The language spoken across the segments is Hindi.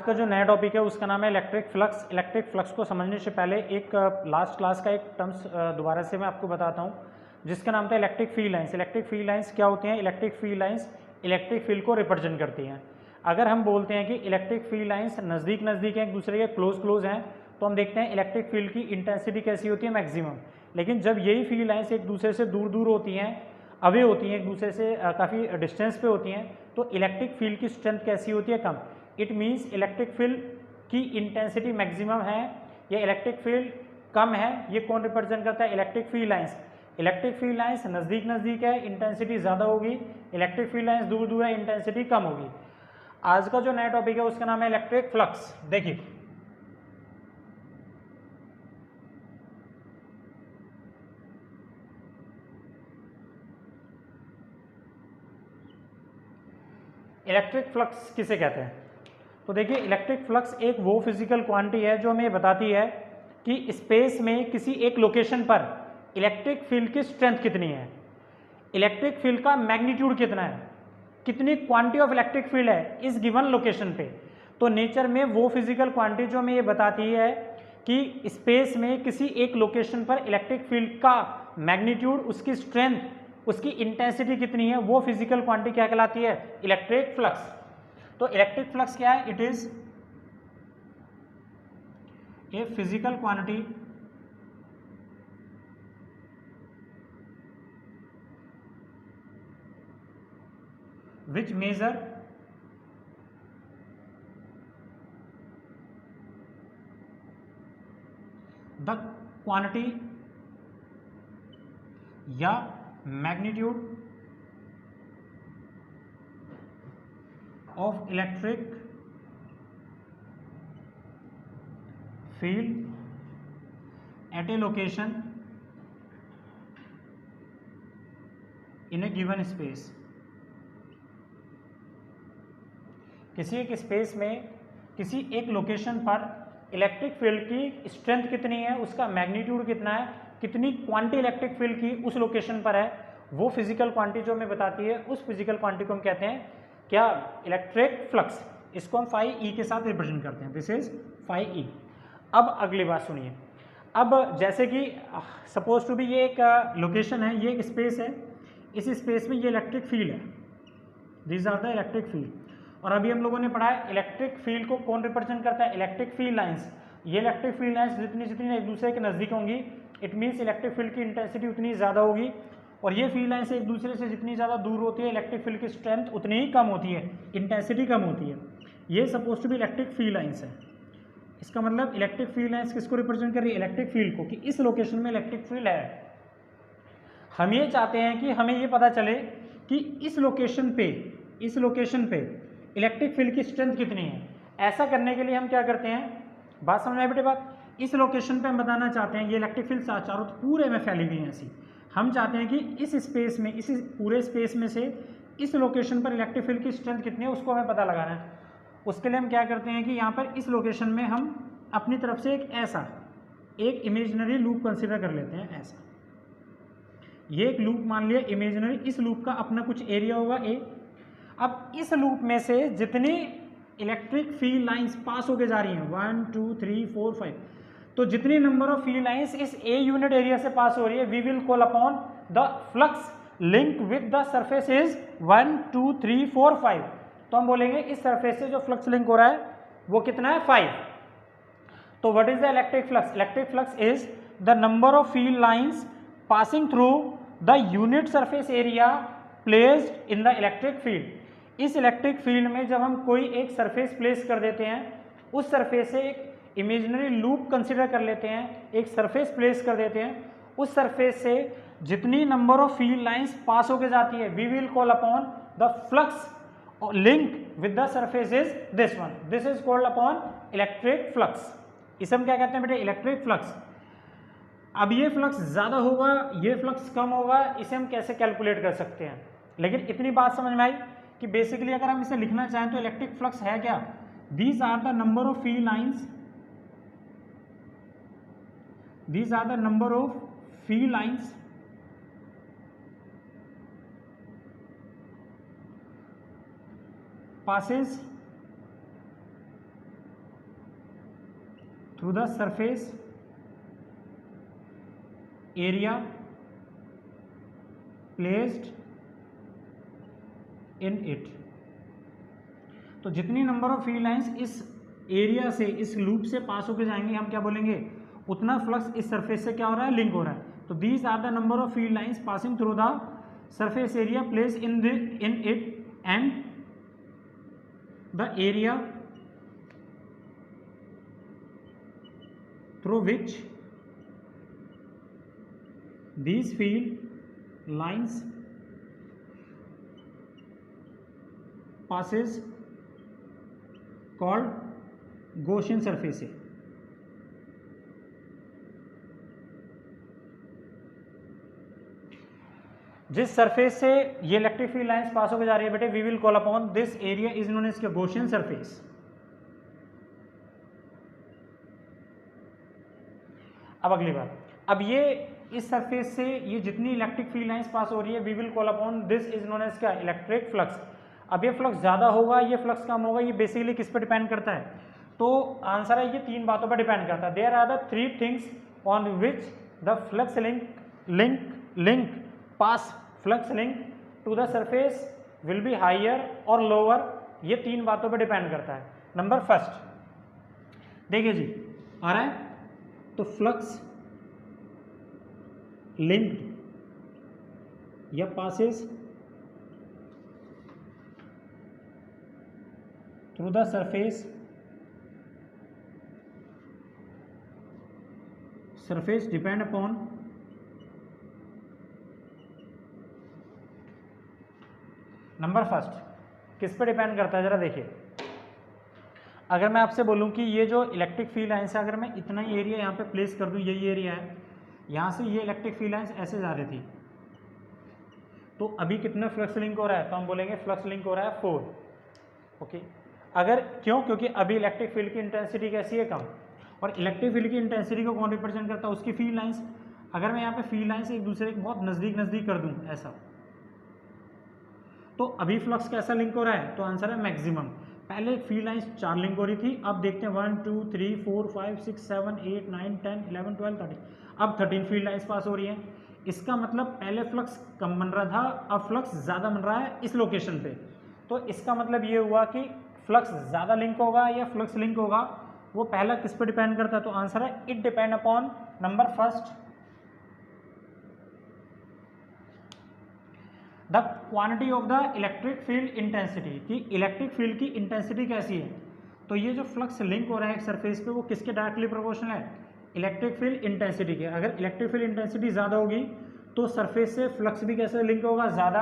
का जो नया टॉपिक है उसका नाम है इलेक्ट्रिक फ्लक्स। इलेक्ट्रिक फ्लक्स को समझने से पहले एक लास्ट क्लास का एक टर्म्स दोबारा से मैं आपको बताता हूँ, जिसका नाम था electric field lines. Electric field lines क्या होती हैं? Electric field lines electric field को रिप्रेजेंट करती हैं। अगर हम बोलते हैं कि इलेक्ट्रिक फील्ड लाइंस नज़दीक नज़दीक हैं, एक दूसरे के क्लोज हैं, तो हम देखते हैं इलेक्ट्रिक फील्ड की इंटेंसिटी कैसी होती है? मैक्सिमम। लेकिन जब यही फील्ड लाइंस एक दूसरे से दूर दूर होती हैं, अवे होती हैं, एक दूसरे से काफ़ी डिस्टेंस पे होती हैं, तो इलेक्ट्रिक फील्ड की स्ट्रेंथ कैसी होती है? कम। इट मीन्स इलेक्ट्रिक फील्ड की इंटेंसिटी मैक्सिमम है या इलेक्ट्रिक फील्ड कम है। ये कौन रिप्रेजेंट करता है? Electric field lines. Electric field lines नज़दीक नज़दीक है, इंटेंसिटी ज़्यादा होगी। इलेक्ट्रिक फील्ड लाइंस दूर दूर है, इंटेंसिटी कम होगी। आज का जो नया टॉपिक है उसका नाम है इलेक्ट्रिक फ्लक्स। देखिए, इलेक्ट्रिक फ्लक्स किसे कहते हैं? तो देखिए, इलेक्ट्रिक फ्लक्स एक वो फिजिकल क्वांटिटी है जो हमें बताती है कि स्पेस में किसी एक लोकेशन पर इलेक्ट्रिक फील्ड की स्ट्रेंथ कितनी है, इलेक्ट्रिक फील्ड का मैग्नीट्यूड कितना है, कितनी क्वांटिटी ऑफ इलेक्ट्रिक फील्ड है इस गिवन लोकेशन पे। तो नेचर में वो फिजिकल क्वांटिटी जो हमें ये बताती है कि स्पेस में किसी एक लोकेशन पर इलेक्ट्रिक फील्ड का मैग्नीट्यूड, उसकी स्ट्रेंथ, उसकी इंटेंसिटी कितनी है, वो फिजिकल क्वांटिटी क्या कहलाती है? Electric flux. तो इलेक्ट्रिक फ्लक्स क्या है? It is a physical quantity which measure the quantity या magnitude of electric field at a location in a given space। किसी एक स्पेस में किसी एक लोकेशन पर इलेक्ट्रिक फील्ड की स्ट्रेंथ कितनी है, उसका मैग्नीट्यूड कितना है, कितनी क्वांटिटी इलेक्ट्रिक फील्ड की उस लोकेशन पर है, वो फिजिकल क्वांटिटी जो हमें बताती है, उस फिजिकल क्वांटिटी को हम कहते हैं क्या? Electric flux. इसको हम फाई ई के साथ रिप्रेजेंट करते हैं। This is phi E. अब अगली बात सुनिए। अब जैसे कि सपोज टू बी ये एक लोकेशन है, ये एक स्पेस है, इस स्पेस में ये इलेक्ट्रिक फील्ड है, these are the electric field. और अभी हम लोगों ने पढ़ा है इलेक्ट्रिक फील्ड को कौन रिप्रेजेंट करता है? Electric field lines. ये इलेक्ट्रिक फील्ड लाइंस जितनी जितनी एक दूसरे के नज़दीक होंगी, इट मीन्स इलेक्ट्रिक फील्ड की इंटेंसिटी उतनी ज़्यादा होगी। और ये फील्ड लाइंस एक दूसरे से जितनी ज़्यादा दूर होती है, इलेक्ट्रिक फील्ड की स्ट्रेंथ उतनी ही कम होती है, इंटेंसिटी कम होती है। ये सपोज टू भी इलेक्ट्रिक फील्ड लाइंस है। इसका मतलब इलेक्ट्रिक फील्ड लाइंस किसको रिप्रेजेंट कर रही है? इलेक्ट्रिक फील्ड को, कि इस लोकेशन में इलेक्ट्रिक फील्ड है। हम ये चाहते हैं कि हमें ये पता चले कि इस लोकेशन पे इलेक्ट्रिक फील्ड की स्ट्रेंथ कितनी है। ऐसा करने के लिए हम क्या करते हैं? बात समझ में आई बेटे? बात इस लोकेशन पे हम बताना चाहते हैं, ये इलेक्ट्रिक फील्ड चारों पूरे में फैली हुई है ऐसी। हम चाहते हैं कि इस स्पेस में, इस पूरे स्पेस में से इस लोकेशन पर इलेक्ट्रिक फील्ड की स्ट्रेंथ कितनी है, उसको हमें पता लगाना है। उसके लिए हम क्या करते हैं कि यहाँ पर इस लोकेशन में हम अपनी तरफ से एक इमेजिनरी लूप कंसिडर कर लेते हैं। ऐसा ये एक लूप मान लिया इमेजिनरी, इस लूप का अपना कुछ एरिया होगा ए। अब इस लूप में से जितनी इलेक्ट्रिक फील्ड लाइंस पास होके जा रही हैं, 1 2 3 4 5, तो जितनी नंबर ऑफ फील्ड लाइंस इस ए यूनिट एरिया से पास हो रही है, we will call upon the flux link with the surface is 1 2 3 4 5। तो हम बोलेंगे इस सरफेस से जो फ्लक्स लिंक हो रहा है वो कितना है? 5। तो what is the electric flux? Electric flux is the number of field lines passing through the unit surface area placed in the electric field. इस इलेक्ट्रिक फील्ड में जब हम कोई एक सरफेस प्लेस कर देते हैं, उस सरफेस से एक इमेजिनरी लूप कंसिडर कर लेते हैं, एक सरफेस प्लेस कर देते हैं, उस सरफेस से जितनी नंबर ऑफ फील्ड लाइंस पास होके जाती है, we will call upon the flux link with the surface is this one. This is called upon electric flux. इसे हम क्या कहते हैं बेटे? Electric flux. अब ये फ्लक्स ज़्यादा होगा, ये फ्लक्स कम होगा, इसे हम कैसे कैलकुलेट कर सकते हैं? लेकिन इतनी बात समझ में आई कि बेसिकली अगर हम इसे लिखना चाहें तो इलेक्ट्रिक फ्लक्स है क्या? These are the number of field lines, these are the number of field lines passes through the surface area placed in it. तो जितनी नंबर ऑफ फील्ड लाइंस इस एरिया से, इस लूप से पास होकर जाएंगे, हम क्या बोलेंगे, उतना फ्लक्स इस सरफेस से क्या हो रहा है, लिंक हो रहा है। तो these are the number of field lines passing through the surface area place in it and the area through which these field lines passes called Gaussian surface है। जिस सरफेस से ये इलेक्ट्रिक फील्ड लाइंस पास होकर जा रही है बेटे, we will call upon this area is known as Gaussian surface. अब अगली बात, अब ये इस सरफेस से ये जितनी इलेक्ट्रिक फील्ड लाइंस पास हो रही है, we will call upon this is known as क्या, इलेक्ट्रिक फ्लक्स। अब ये फ्लक्स ज़्यादा होगा, ये फ्लक्स कम होगा, ये बेसिकली किस पर डिपेंड करता है, तो आंसर है ये तीन बातों पर डिपेंड करता है। There are the three things on which the flux link pass flux link to the surface will be higher और लोअर, ये तीन बातों पर डिपेंड करता है। नंबर फर्स्ट देखिए जी, आ रहा है, तो फ्लक्स लिंक्ड या passes through the surface depend upon number first किस पे डिपेंड करता है, जरा देखिए। अगर मैं आपसे बोलूं कि ये जो इलेक्ट्रिक फील्ड लाइंस है, अगर मैं इतना ही एरिया यहाँ पे प्लेस कर दूं, यही एरिया है, यहाँ से ये इलेक्ट्रिक फील्ड लाइंस ऐसे जा रही थी, तो अभी कितना फ्लक्स लिंक हो रहा है, तो हम बोलेंगे फ्लक्स लिंक हो रहा है 4। ओके, अगर क्यों, क्योंकि अभी इलेक्ट्रिक फील्ड की इंटेंसिटी कैसी है, कम, और इलेक्ट्रिक फील्ड की इंटेंसिटी को कौन रिप्रेजेंट करता है, उसकी फील्ड लाइंस। अगर मैं यहाँ पे फील्ड लाइंस एक दूसरे के बहुत नज़दीक कर दूँ ऐसा, तो अभी फ्लक्स कैसा लिंक हो रहा है, तो आंसर है मैक्सिमम। पहले फील्ड लाइंस 4 लिंक हो रही थी, अब देखते हैं 1 2 3 4 5 6 7 8 9 10 11 12 13, अब 13 फील्ड लाइंस पास हो रही हैं। इसका मतलब पहले फ्लक्स कम बन रहा था, अब फ्लक्स ज़्यादा बन रहा है इस लोकेशन पे। तो इसका मतलब ये हुआ कि फ्लक्स ज़्यादा लिंक होगा या फ्लक्स लिंक होगा, वो पहला किस पे डिपेंड करता है, तो आंसर है it depend upon number first the quantity of the electric field intensity, कि इलेक्ट्रिक फील्ड की इंटेंसिटी कैसी है। तो ये जो फ्लक्स लिंक हो रहा है एक सरफेस पे, वो किसके डायरेक्टली प्रोपोर्शनल है, इलेक्ट्रिक फील्ड इंटेंसिटी के। अगर इलेक्ट्रिक फील्ड इंटेंसिटी ज़्यादा होगी तो सरफेस से फ्लक्स भी कैसे लिंक होगा, ज़्यादा।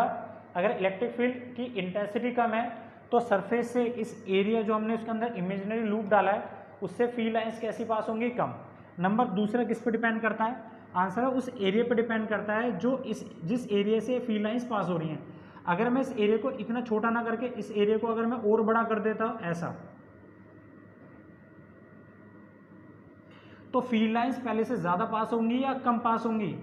अगर इलेक्ट्रिक फील्ड की इंटेंसिटी कम है तो सरफेस से इस एरिया जो हमने उसके अंदर इमेजिनरी लूप डाला है, उससे फील्ड लाइंस कैसी पास होंगी, कम। नंबर दूसरा किस पे डिपेंड करता है, आंसर है उस एरिया पे डिपेंड करता है जो जिस एरिया से फील्ड लाइंस पास हो रही हैं। अगर मैं इस एरिया को इतना छोटा ना करके इस एरिया को अगर मैं और बड़ा कर देता ऐसा, तो फील्ड लाइंस पहले से ज़्यादा पास होंगी या कम पास होंगी,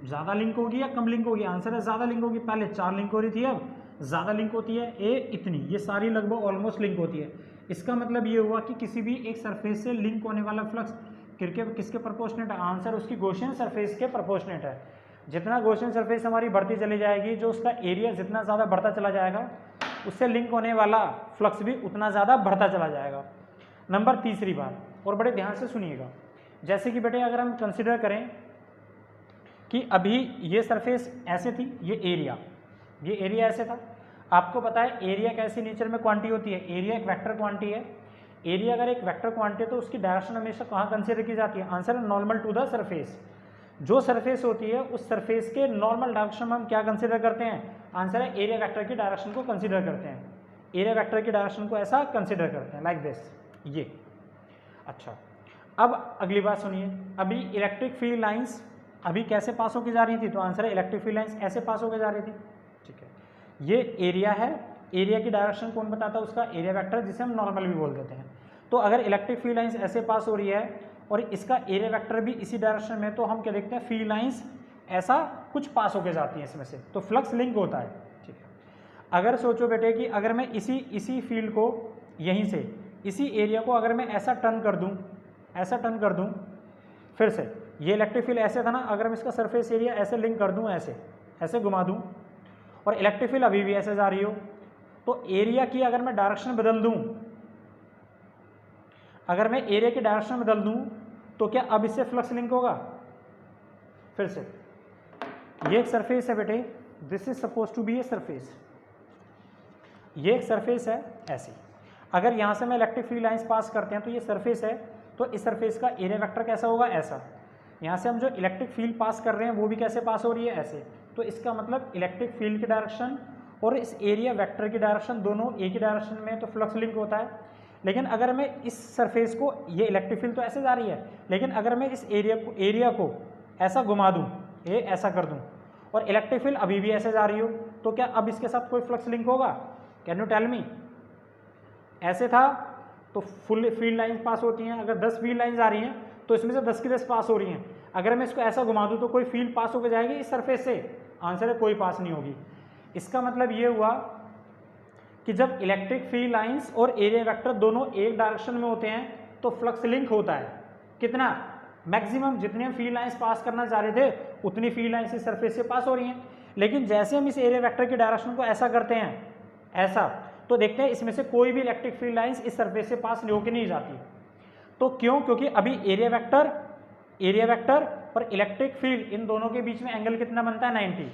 ज़्यादा लिंक होगी या कम लिंक होगी, आंसर है ज़्यादा लिंक होगी। पहले 4 लिंक हो रही थी, अब ज़्यादा लिंक होती है, इतनी, ये सारी लगभग ऑलमोस्ट लिंक होती है। इसका मतलब ये हुआ कि किसी भी एक सरफेस से लिंक होने वाला फ्लक्स किसके प्रोपोर्शनेट है, आंसर उसकी गॉसियन सरफेस के प्रोपोर्शनेट है। जितना गॉसियन सरफेस हमारी बढ़ती चली जाएगी, जो उसका एरिया जितना ज़्यादा बढ़ता चला जाएगा, उससे लिंक होने वाला फ्लक्स भी उतना ज़्यादा बढ़ता चला जाएगा। नंबर तीसरी बात, और बड़े ध्यान से सुनिएगा, जैसे कि बेटे अगर हम कंसिडर करें कि अभी ये सरफेस ऐसे थी, ये एरिया ऐसे था। आपको पता है एरिया कैसी नेचर में क्वांटिटी होती है, एरिया एक वेक्टर क्वांटिटी है। एरिया अगर एक वेक्टर क्वांटिटी है तो उसकी डायरेक्शन हमेशा कहाँ कंसिडर की जाती है, आंसर है नॉर्मल टू द सरफेस। जो सरफेस होती है उस सरफेस के नॉर्मल डायरेक्शन में हम क्या कंसिडर करते हैं, आंसर है एरिया वेक्टर की डायरेक्शन को कंसिडर करते हैं। एरिया वेक्टर की डायरेक्शन को ऐसा कंसिडर करते हैं, लाइक दिस, ये। अच्छा, अब अगली बात सुनिए, अभी इलेक्ट्रिक फील्ड लाइंस अभी कैसे पास होकर जा रही थी, तो आंसर है इलेक्ट्रिक फील्ड लाइंस ऐसे पास होकर जा रही थी। ठीक है, ये एरिया है, एरिया की डायरेक्शन कौन बताता है, उसका एरिया वेक्टर, जिसे हम नॉर्मल भी बोल देते हैं। तो अगर इलेक्ट्रिक फील्ड लाइंस ऐसे पास हो रही है और इसका एरिया वेक्टर भी इसी डायरेक्शन में, तो हम क्या देखते हैं, फील्ड लाइंस ऐसा कुछ पास होकर जाती हैं इसमें से, तो फ्लक्स लिंक होता है। ठीक है, अगर सोचो बेटे कि अगर मैं इसी फील्ड को यहीं से इसी एरिया को अगर मैं ऐसा टर्न कर दूं, ऐसा टर्न कर दूं, फिर से ये इलेक्ट्रिक फील्ड ऐसे था ना, अगर मैं इसका सरफेस एरिया ऐसे लिंक कर दूं, ऐसे ऐसे घुमा दूं, और इलेक्ट्रिक फील्ड अभी भी ऐसे जा रही हो, तो एरिया की अगर मैं डायरेक्शन बदल दूं, अगर मैं एरिया की डायरेक्शन बदल दूं, तो क्या अब इससे फ्लक्स लिंक होगा? फिर से ये एक सरफेस है बेटे, this is suppose to be a surface, ये एक सरफेस है ऐसी। अगर यहाँ से मैं इलेक्ट्रिक फील्ड लाइंस पास करते हैं तो ये सरफेस है, तो इस सरफेस का एरिया वेक्टर कैसा होगा? ऐसा। यहाँ से हम जो इलेक्ट्रिक फील्ड पास कर रहे हैं वो भी कैसे पास हो रही है? ऐसे। तो इसका मतलब इलेक्ट्रिक फील्ड की डायरेक्शन और इस एरिया वेक्टर की डायरेक्शन दोनों एक ही डायरेक्शन में, तो फ्लक्स लिंक होता है। लेकिन अगर मैं इस सरफेस को, ये इलेक्ट्रिक फील्ड तो ऐसे जा रही है, लेकिन अगर मैं इस एरिया को ऐसा घुमा दूँ, ये ऐसा कर दूँ, और इलेक्ट्रिक फील्ड अभी भी ऐसे जा रही हो, तो क्या अब इसके साथ कोई फ्लक्स लिंक होगा? Can you tell me? ऐसे था तो फुल फील्ड लाइंस पास होती हैं, अगर 10 फील्ड लाइंस आ रही हैं तो इसमें से 10 की 10 पास हो रही हैं। अगर मैं इसको ऐसा घुमा दूँ तो कोई फील्ड पास होकर जाएगी इस सरफेस से? आंसर है कोई पास नहीं होगी। इसका मतलब ये हुआ कि जब इलेक्ट्रिक फील्ड लाइंस और एरिया वेक्टर दोनों एक डायरेक्शन में होते हैं तो फ्लक्स लिंक होता है। कितना? मैक्सिमम। जितनी हम फील्ड लाइंस पास करना चाह रहे थे उतनी फील्ड लाइंस इस सरफेस से पास हो रही हैं। लेकिन जैसे हम इस एरिया वेक्टर की डायरेक्शन को ऐसा करते हैं, ऐसा, तो देखते हैं इसमें से कोई भी इलेक्ट्रिक फील्ड लाइंस इस सरफेस से पास होकर नहीं जाती। तो क्यों? क्योंकि अभी एरिया वेक्टर और इलेक्ट्रिक फील्ड इन दोनों के बीच में एंगल कितना बनता है? 90।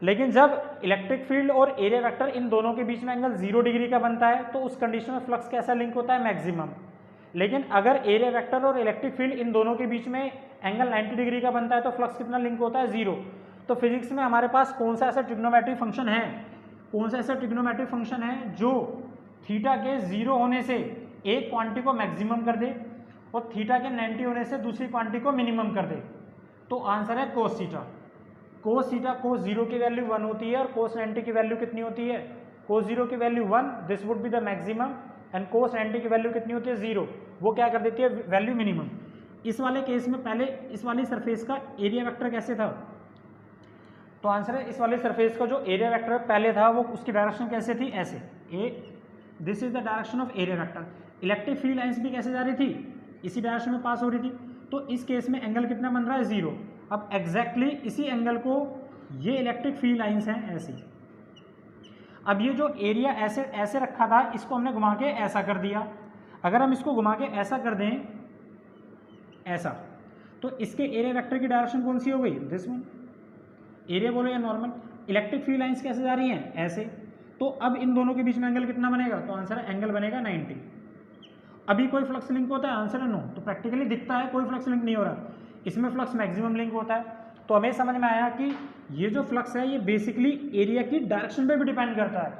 लेकिन जब इलेक्ट्रिक फील्ड और एरिया वेक्टर इन दोनों के बीच में एंगल 0 डिग्री का बनता है तो उस कंडीशन में फ्लक्स कैसा लिंक होता है? मैक्सिमम। लेकिन अगर एरिया वेक्टर और इलेक्ट्रिक फील्ड इन दोनों के बीच में एंगल 90 डिग्री का बनता है तो फ्लक्स कितना लिंक होता है? 0। तो फिजिक्स में हमारे पास कौन सा ऐसा ट्रिग्नोमेट्रिक फंक्शन है, कौन सा ऐसा ट्रिग्नोमेट्रिक फंक्शन है जो थीटा के 0 होने से एक क्वांटिटी को मैक्सिमम कर दे और थीटा के 90 होने से दूसरी क्वांटिटी को मिनिमम कर दे? तो आंसर है कोस थीटा। कोस थीटा, कोस 0 की वैल्यू 1 होती है और कोस 90 की वैल्यू कितनी होती है? कोस 0 की value 1, this would be the maximum, and cos 90 की वैल्यू कितनी होती है? 0, वो क्या कर देती है? Value minimum. इस वाले केस में पहले इस वाली सरफेस का एरिया वेक्टर कैसे था? तो आंसर है इस वाले सरफेस का जो एरिया वेक्टर पहले था वो उसकी डायरेक्शन कैसे थी? ऐसे। This is the direction of area vector. Electric field lines भी कैसे जा रही थी? इसी डायरेक्शन में पास हो रही थी। तो इस केस में एंगल कितना बन रहा है? 0। अब एग्जैक्टली इसी एंगल को, ये इलेक्ट्रिक फील्ड लाइंस हैं ऐसी। अब ये जो एरिया ऐसे ऐसे रखा था इसको हमने घुमा के ऐसा कर दिया। अगर हम इसको घुमा के ऐसा कर दें, ऐसा, तो इसके एरिया वेक्टर की डायरेक्शन कौन सी हो गई? This one. एरिया बोलो या नॉर्मल। इलेक्ट्रिक फील्ड लाइंस कैसे जा रही हैं? ऐसे। तो अब इन दोनों के बीच में एंगल कितना बनेगा? तो आंसर है एंगल बनेगा 90। अभी कोई फ्लक्स लिंक होता है? आंसर है नो। तो प्रैक्टिकली दिखता है कोई फ्लक्स लिंक नहीं हो रहा, इसमें फ्लक्स मैक्सिमम लिंक होता है। तो हमें समझ में आया कि ये जो फ्लक्स है ये बेसिकली एरिया की डायरेक्शन पे भी डिपेंड करता है,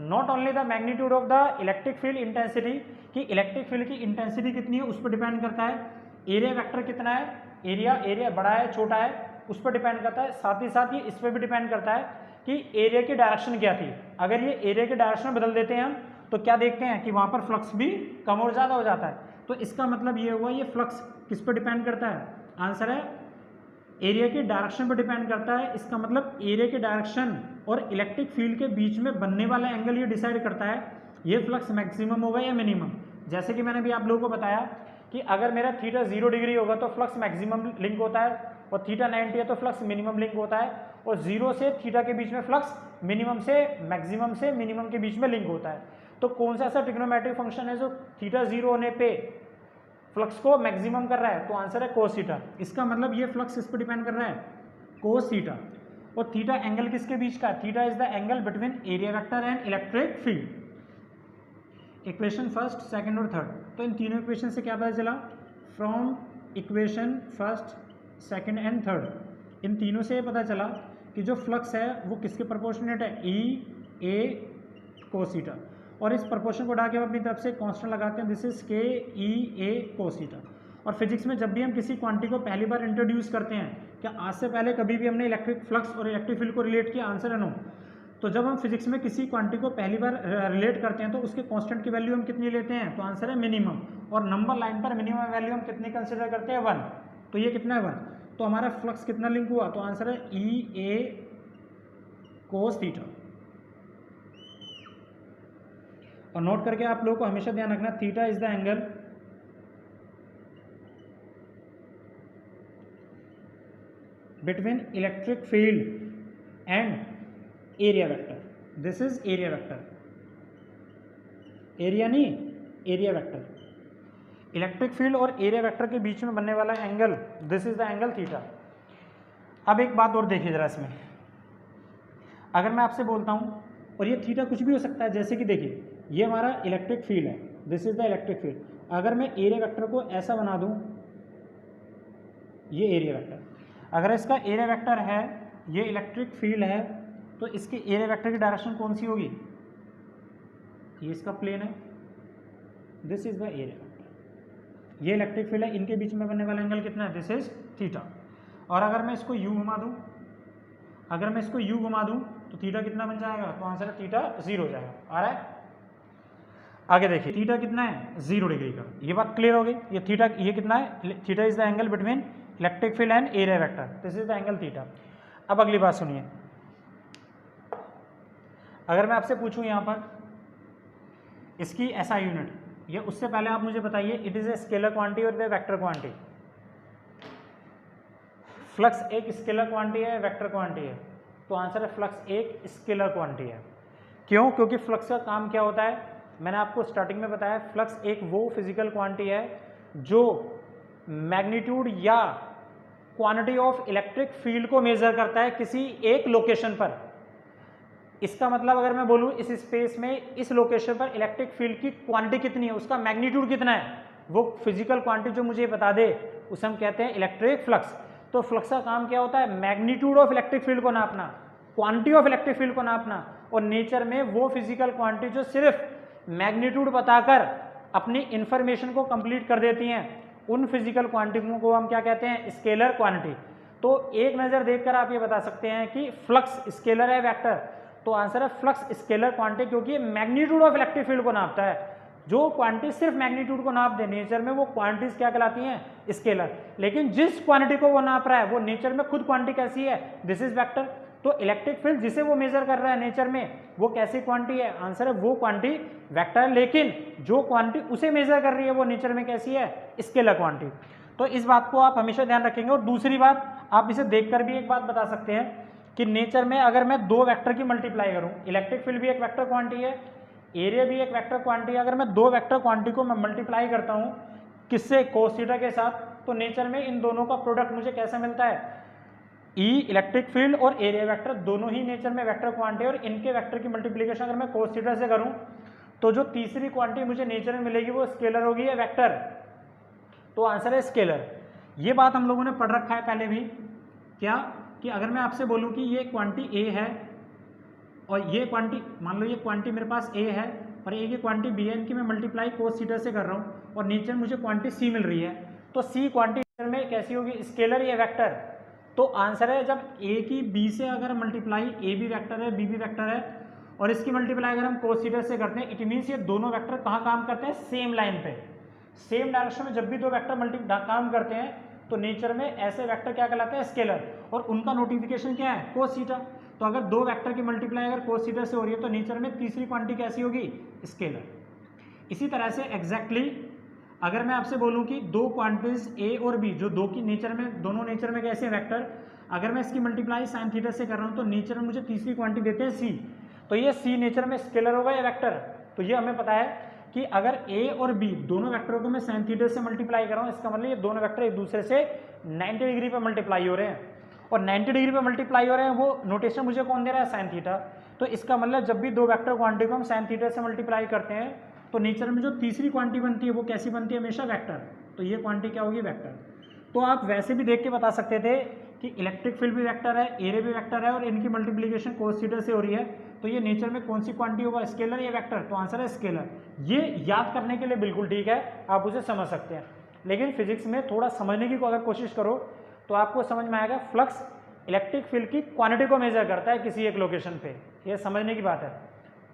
not only the magnitude of the electric field intensity, कि इलेक्ट्रिक फील्ड की इंटेंसिटी कितनी है उस पर डिपेंड करता है, एरिया वेक्टर कितना है, एरिया बड़ा है छोटा है उस पर डिपेंड करता है, साथ ही साथ ये इस पर भी डिपेंड करता है कि एरिया की डायरेक्शन क्या थी। अगर ये एरिया की डायरेक्शन बदल देते हैं हम तो क्या देखते हैं कि वहाँ पर फ्लक्स भी कम और ज़्यादा हो जाता है। तो इसका मतलब ये हुआ ये फ्लक्स किस पर डिपेंड करता है? आंसर है एरिया की डायरेक्शन पर डिपेंड करता है। इसका मतलब एरिया की डायरेक्शन और इलेक्ट्रिक फील्ड के बीच में बनने वाला एंगल ये डिसाइड करता है ये फ्लक्स मैक्सिमम होगा या मिनिमम। जैसे कि मैंने भी आप लोगों को बताया कि अगर मेरा थीटा 0 डिग्री होगा तो फ्लक्स मैक्सिमम लिंक होता है, और थीटा 90 है तो फ्लक्स मिनिमम लिंक होता है, और 0 से थीटा के बीच में फ्लक्स मिनिमम से मिनिमम के बीच में लिंक होता है। तो कौन सा ऐसा ट्रिग्नोमेट्रिक फंक्शन है जो थीटा 0 होने पे फ्लक्स को मैक्सिमम कर रहा है? तो आंसर है कोस थीटा। इसका मतलब ये फ्लक्स किस पर डिपेंड कर रहा है? Cos theta. और थीटा एंगल किसके बीच का? Theta is the angle between area vector and electric field. Equation first, second और थर्ड, तो इन तीनों इक्वेशन से क्या पता चला? From equation first, second and third, इन तीनों से पता चला कि जो फ्लक्स है वो किसके प्रोपोर्शनेट है? ई ए कोस थीटा। और इस प्रोपोर्शन को उठा के हम अपनी तरफ से कांस्टेंट लगाते हैं, दिस इज के ई ए कोस थीटा। और फिजिक्स में जब भी हम किसी क्वांटिटी को पहली बार इंट्रोड्यूस करते हैं, क्या आज से पहले कभी भी हमने इलेक्ट्रिक फ्लक्स और इलेक्ट्रिक फील्ड को रिलेट किया? आंसर है नो। तो जब हम फिजिक्स में किसी क्वांटिटी को पहली बार रिलेट करते हैं तो उसके कांस्टेंट की वैल्यू हम कितनी लेते हैं? तो आंसर है मिनिमम। और नंबर लाइन पर मिनिमम वैल्यू हम कितनी कंसिडर करते हैं? 1। तो ये कितना है? 1। तो हमारा फ्लक्स कितना लिंक हुआ? तो आंसर है ई ए कोस थीटा। और नोट करके आप लोगों को हमेशा ध्यान रखना, theta is the angle between electric field and area vector. This is area vector, area नहीं, एरिया वेक्टर। इलेक्ट्रिक फील्ड और एरिया वेक्टर के बीच में बनने वाला angle, this is the angle theta. अब एक बात और देखिए जरा इसमें, अगर मैं आपसे बोलता हूँ, और ये थीटा कुछ भी हो सकता है, जैसे कि देखिए ये हमारा इलेक्ट्रिक फील्ड है, this is the electric field. अगर मैं एरिया वेक्टर को ऐसा बना दूँ, ये एरिया वेक्टर, अगर इसका एरिया वेक्टर है, ये इलेक्ट्रिक फील्ड है, तो इसके एरिया वेक्टर की डायरेक्शन कौन सी होगी? ये इसका प्लेन है, this is the area vector. ये इलेक्ट्रिक फील्ड है, इनके बीच में बनने वाला एंगल कितना है? This is theta. और अगर मैं इसको यू घुमा दूँ, अगर मैं इसको यू घुमा दूँ तो थीटा कितना बन जाएगा? तो आंसर है थीटा 0 हो जाएगा। आ रहा है? आगे देखिए, थीटा कितना है? 0 डिग्री का। ये बात क्लियर हो गई। ये थीटा, ये कितना है? Theta is the angle between electric field and area vector, this is the angle theta. अब अगली बात सुनिए, अगर मैं आपसे पूछूं यहाँ पर इसकी एसआई यूनिट, ये उससे पहले आप मुझे बताइए, it is a scalar quantity और वेक्टर क्वांटिटी? फ्लक्स एक स्केलर क्वांटिटी है, वेक्टर क्वांटिटी है? तो आंसर है फ्लक्स एक स्केलर क्वांटिटी है। क्यों? क्योंकि फ्लक्स का काम क्या होता है, मैंने आपको स्टार्टिंग में बताया, फ्लक्स एक वो फिजिकल क्वांटिटी है जो मैग्नीट्यूड या क्वांटिटी ऑफ इलेक्ट्रिक फील्ड को मेजर करता है किसी एक लोकेशन पर। इसका मतलब अगर मैं बोलूँ इस स्पेस में इस लोकेशन पर इलेक्ट्रिक फील्ड की क्वांटिटी कितनी है, उसका मैग्नीट्यूड कितना है, वो फिजिकल क्वांटिटी जो मुझे बता दे उसे हम कहते हैं इलेक्ट्रिक फ्लक्स। तो फ्लक्स का काम क्या होता है? मैग्नीट्यूड ऑफ इलेक्ट्रिक फील्ड को नापना, क्वांटिटी ऑफ इलेक्ट्रिक फील्ड को नापना। और नेचर में वो फिजिकल क्वांटिटी जो सिर्फ मैग्नीट्यूड बताकर अपनी इंफॉर्मेशन को कंप्लीट कर देती हैं, उन फिजिकल क्वांटिटियों को हम क्या कहते हैं? Scalar quantity. तो एक नज़र देखकर आप ये बता सकते हैं कि फ्लक्स स्केलर है वेक्टर? तो आंसर है फ्लक्स स्केलर क्वांटिटी, क्योंकि मैग्नीट्यूड ऑफ इलेक्ट्रिक फील्ड को नापता है। जो क्वांटिटी सिर्फ मैग्नीट्यूड को नाप दे, नेचर में वो क्वांटिटीज क्या कहलाती हैं? स्केलर। लेकिन जिस क्वांटिटी को वो नाप रहा है वो नेचर में खुद क्वांटिटी कैसी है? This is vector. तो इलेक्ट्रिक फील्ड जिसे वो मेजर कर रहा है नेचर में, वो कैसी क्वांटिटी है? आंसर है वो क्वांटिटी वेक्टर है। लेकिन जो क्वांटिटी उसे मेजर कर रही है वो नेचर में कैसी है? Scalar quantity. तो इस बात को आप हमेशा ध्यान रखेंगे। और दूसरी बात, आप इसे देखकर भी एक बात बता सकते हैं कि नेचर में अगर मैं दो वेक्टर की मल्टीप्लाई करूं, इलेक्ट्रिक फील्ड भी एक वेक्टर क्वांटिटी है, एरिया भी एक वेक्टर क्वांटिटी है, अगर मैं दो वेक्टर क्वांटिटी को मैं मल्टीप्लाई करता हूं किससे? कोस थीटा के साथ, तो नेचर में इन दोनों का प्रोडक्ट मुझे कैसा मिलता है? ई इलेक्ट्रिक फील्ड और एरिया वेक्टर दोनों ही नेचर में वेक्टर क्वांटिटी, और इनके वेक्टर की मल्टीप्लीकेशन अगर मैं कोस थीटा से करूं तो जो तीसरी क्वांटिटी मुझे नेचर में मिलेगी वो स्केलर होगी या वेक्टर? तो आंसर है स्केलर। ये बात हम लोगों ने पढ़ रखा है पहले भी, क्या कि अगर मैं आपसे बोलूं कि ये क्वांटिटी ए है और ये क्वांटिटी, मान लो ये क्वांटिटी मेरे पास ए है और ये क्वांटिटी बी है, इनकी मैं मल्टीप्लाई कोस थीटा से कर रहा हूँ और नीचे मुझे क्वांटिटी सी मिल रही है, तो सी क्वांटिटी में कैसी होगी? स्केलर या वेक्टर? तो आंसर है जब ए की बी से अगर मल्टीप्लाई, ए भी वेक्टर है बी भी वेक्टर है, और इसकी मल्टीप्लाई अगर हम कोस थीटा से करते हैं, इट मीन्स ये दोनों वेक्टर कहाँ काम करते हैं? सेम लाइन पे, सेम डायरेक्शन में। जब भी दो वेक्टर काम करते हैं तो नेचर में ऐसे वेक्टर क्या कहलाते हैं? स्केलर। और उनका नोटिफिकेशन क्या है? Cos theta. तो अगर दो वेक्टर की मल्टीप्लाई अगर कोस थीटा से हो रही है तो नेचर में तीसरी क्वांटिटी कैसी होगी? स्केलर। इसी तरह से एग्जैक्टली अगर मैं आपसे बोलूं कि दो क्वांटिटीज ए और बी, जो दो की नेचर में, दोनों नेचर में कैसे वेक्टर, अगर मैं इसकी मल्टीप्लाई साइन थीटा से कर रहा हूं तो नेचर में मुझे तीसरी क्वांटिटी देते हैं सी, तो ये सी नेचर में स्केलर होगा या वेक्टर? तो ये हमें पता है कि अगर ए और बी दोनों वेक्टरों को मैं साइन थीटा से मल्टीप्लाई कर रहा हूं, इसका मतलब ये दोनों वेक्टर एक दूसरे से 90 डिग्री पर मल्टीप्लाई हो रहे हैं, और 90 डिग्री पर मल्टीप्लाई हो रहे हैं, वो नोटेशन मुझे कौन दे रहा है? Sine theta. तो इसका मतलब जब भी दो वेक्टर क्वांटिटी को हम साइन थीटा से मल्टीप्लाई करते हैं तो नेचर में जो तीसरी क्वांटिटी बनती है वो कैसी बनती है? हमेशा वेक्टर। तो ये क्वांटिटी क्या होगी? वेक्टर। तो आप वैसे भी देख के बता सकते थे कि इलेक्ट्रिक फील्ड भी वेक्टर है, एरिया भी वेक्टर है, और इनकी मल्टीप्लिकेशन कोस थीटा से हो रही है, तो ये नेचर में कौन सी क्वांटिटी होगा? स्केलर या वेक्टर? तो आंसर है स्केलर। ये याद करने के लिए बिल्कुल ठीक है, आप उसे समझ सकते हैं, लेकिन फिजिक्स में थोड़ा समझने की अगर कोशिश करो तो आपको समझ में आएगा फ्लक्स इलेक्ट्रिक फील्ड की क्वांटिटी को मेजर करता है किसी एक लोकेशन पे, ये समझने की बात है।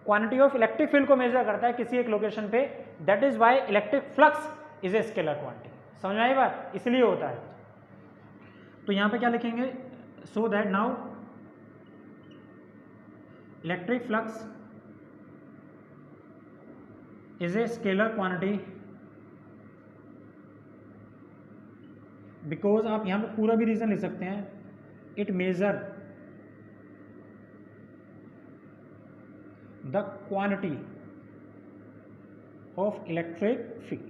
क्वांटिटी ऑफ इलेक्ट्रिक फील्ड को मेजर करता है किसी एक लोकेशन पे, that is why electric flux is a scalar quantity. समझ में आई बात? इसलिए होता है। तो यहां पे क्या लिखेंगे? So that now electric flux is a scalar quantity because, आप यहां पे पूरा भी रीजन लिख सकते हैं, it measure the quantity of electric field.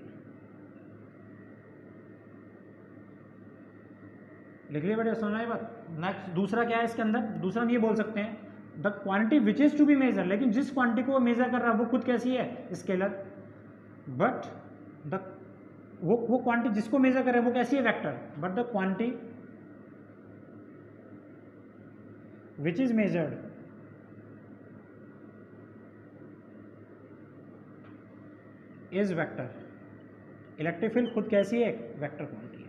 लिख लिया बेटा, सुना है बात। नेक्स्ट दूसरा क्या है इसके अंदर, दूसरा हम ये बोल सकते हैं the quantity which is to be measure, लेकिन जिस क्वांटिटी को वो मेजर कर रहा है वो खुद कैसी है, स्केलर। बट द वो क्वांटिटी जिसको मेजर कर रहे हैं वो कैसी है, vector. But the quantity which is measured is vector. Electric field खुद कैसी है, वेक्टर क्वांटिटी है।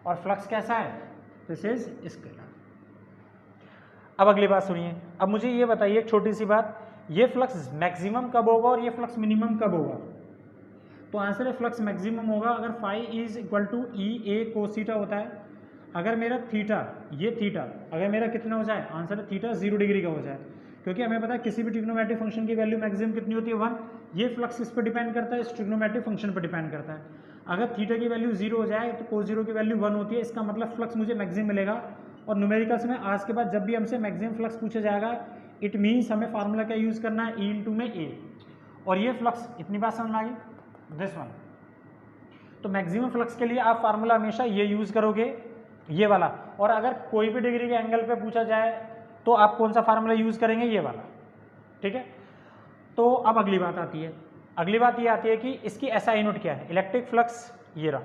और फ्लक्स कैसा है, दिस इज स्केलर। अब अगली बात सुनिए। अब मुझे ये बताइए एक छोटी सी बात, ये फ्लक्स मैक्सिमम कब होगा और ये फ्लक्स मिनिमम कब होगा। तो आंसर है फ्लक्स मैक्सिमम होगा अगर phi is equal to E A cos theta होता है। अगर मेरा थीटा, ये थीटा अगर मेरा कितना हो जाए, आंसर है थीटा 0 डिग्री का हो जाए। क्योंकि हमें पता है किसी भी ट्रिग्नोमेट्रिक फंक्शन की वैल्यू मैक्सिमम कितनी होती है, 1। ये फ्लक्स किस पर डिपेंड करता है, इस ट्रिग्नोमेट्रिक फंक्शन पर डिपेंड करता है। अगर थीटा की वैल्यू 0 हो जाए तो कोस 0 की वैल्यू 1 होती है, इसका मतलब फ्लक्स मुझे मैक्सिमम मिलेगा। और न्यूमेरिकल्स में आज के बाद जब भी हमसे मैक्सिमम फ्लक्स पूछा जाएगा, इट मीन्स हमें फार्मूला क्या यूज़ करना है, E × में A। और ये फ्लक्स, इतनी बात समझ में आ गई, दिस वन। तो मैक्सिमम फ्लक्स के लिए आप फार्मूला हमेशा ये यूज़ करोगे, ये वाला। और अगर कोई भी डिग्री के एंगल पे पूछा जाए तो आप कौन सा फार्मूला यूज़ करेंगे, ये वाला। ठीक है। तो अब अगली बात आती है, अगली बात ये आती है कि इसकी SI यूनिट क्या है। इलेक्ट्रिक फ्लक्स ये रहा,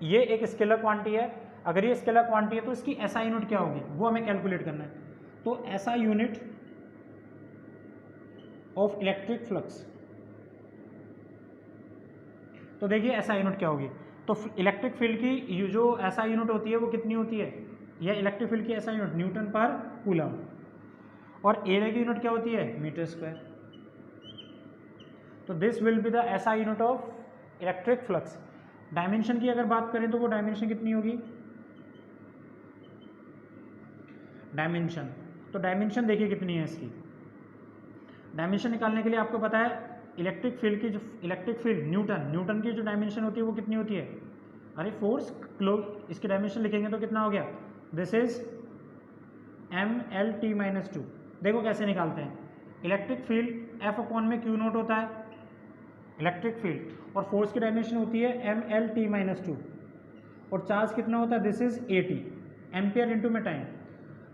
ये एक स्केलर क्वांटिटी है। अगर ये स्केलर क्वांटिटी है तो इसकी SI यूनिट क्या होगी, वो हमें कैलकुलेट करना है। तो SI unit of electric flux, तो देखिए SI यूनिट क्या होगी। तो इलेक्ट्रिक फील्ड की जो SI यूनिट होती है वो कितनी होती है, यह इलेक्ट्रिक फील्ड की SI unit Newton per coulomb. और एरिया की यूनिट क्या होती है, मीटर स्क्वायर। तो this will be the SI unit of electric flux. Dimension की अगर बात करें तो वो डायमेंशन कितनी होगी, डायमेंशन, तो डायमेंशन देखिए कितनी है इसकी। डायमेंशन निकालने के लिए आपको पता है इलेक्ट्रिक फील्ड की जो इलेक्ट्रिक फील्ड न्यूटन की जो डायमेंशन होती है वो कितनी होती है, अरे फोर्स क्लोज, इसकी डायमेंशन लिखेंगे तो कितना हो गया, दिस इज mL/t-2। देखो कैसे निकालते हैं, इलेक्ट्रिक फील्ड F/में Q0 होता है इलेक्ट्रिक फील्ड, और फोर्स की डायमेंशन होती है mL/t-2, और चार्ज कितना होता है, this is AT, ampere into में टाइम।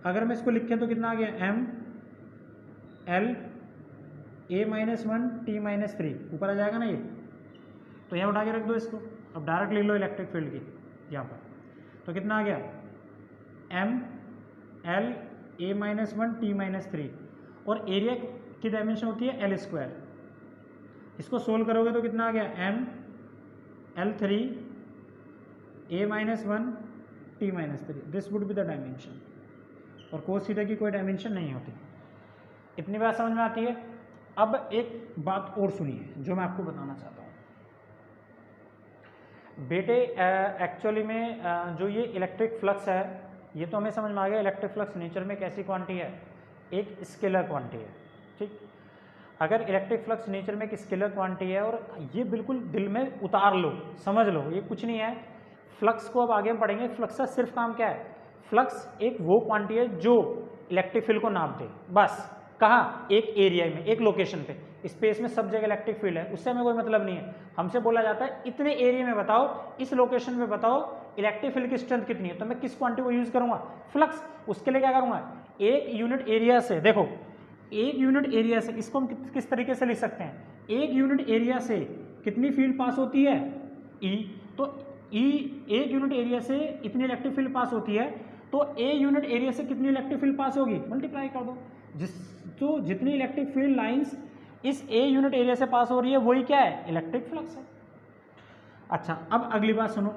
अगर मैं इसको लिखें तो कितना आ गया, mL/A-1 t-3, ऊपर आ जाएगा ना ये, तो यहाँ उठा के रख दो इसको। अब डायरेक्ट ले लो इलेक्ट्रिक फील्ड की यहाँ पर, तो कितना आ गया, mL/A-1 t-3, और एरिया की डायमेंशन होती है L²। इसको सोल्व करोगे तो कितना आ गया, mL/A-1 t-3, this would be the dimension. और कोस थीटा की कोई डायमेंशन नहीं होती। इतनी बात समझ में आती है। अब एक बात और सुनिए जो मैं आपको बताना चाहता हूँ बेटे। एक्चुअली में जो ये इलेक्ट्रिक फ्लक्स है, ये तो हमें समझ में आ गया इलेक्ट्रिक फ्लक्स नेचर में कैसी क्वांटिटी है, एक स्केलर क्वांटिटी है। ठीक, अगर इलेक्ट्रिक फ्लक्स नेचर में एक स्केलर क्वांटिटी है, और ये बिल्कुल दिल में उतार लो, समझ लो, ये कुछ नहीं है। फ्लक्स को अब आगे हम पढ़ेंगे, फ्लक्स का सिर्फ काम क्या है, फ्लक्स एक वो क्वांटिटी है जो इलेक्ट्रिक फील्ड को नाप दे, बस। कहाँ, एक एरिया में, एक लोकेशन पे, स्पेस में सब जगह इलेक्ट्रिक फील्ड है, उससे हमें कोई मतलब नहीं है। हमसे बोला जाता है इतने एरिया में बताओ, इस लोकेशन में बताओ इलेक्ट्रिक फील्ड की स्ट्रेंथ कितनी है, तो मैं किस क्वांटिटी को यूज करूंगा, फ्लक्स। उसके लिए क्या करूंगा, एक यूनिट एरिया से, देखो एक यूनिट एरिया से, इसको हम किस तरीके से लिख सकते हैं, एक यूनिट एरिया से कितनी फील्ड पास होती है, E। तो E एक यूनिट एरिया से इतनी इलेक्ट्रिक फील्ड पास होती है, तो A यूनिट एरिया से कितनी इलेक्ट्रिक फील्ड पास होगी, मल्टीप्लाई कर दो। तो जितनी इलेक्ट्रिक फील्ड लाइंस इस A यूनिट एरिया से पास हो रही है वही क्या है, इलेक्ट्रिक फ्लक्स है। अच्छा, अब अगली बात सुनो।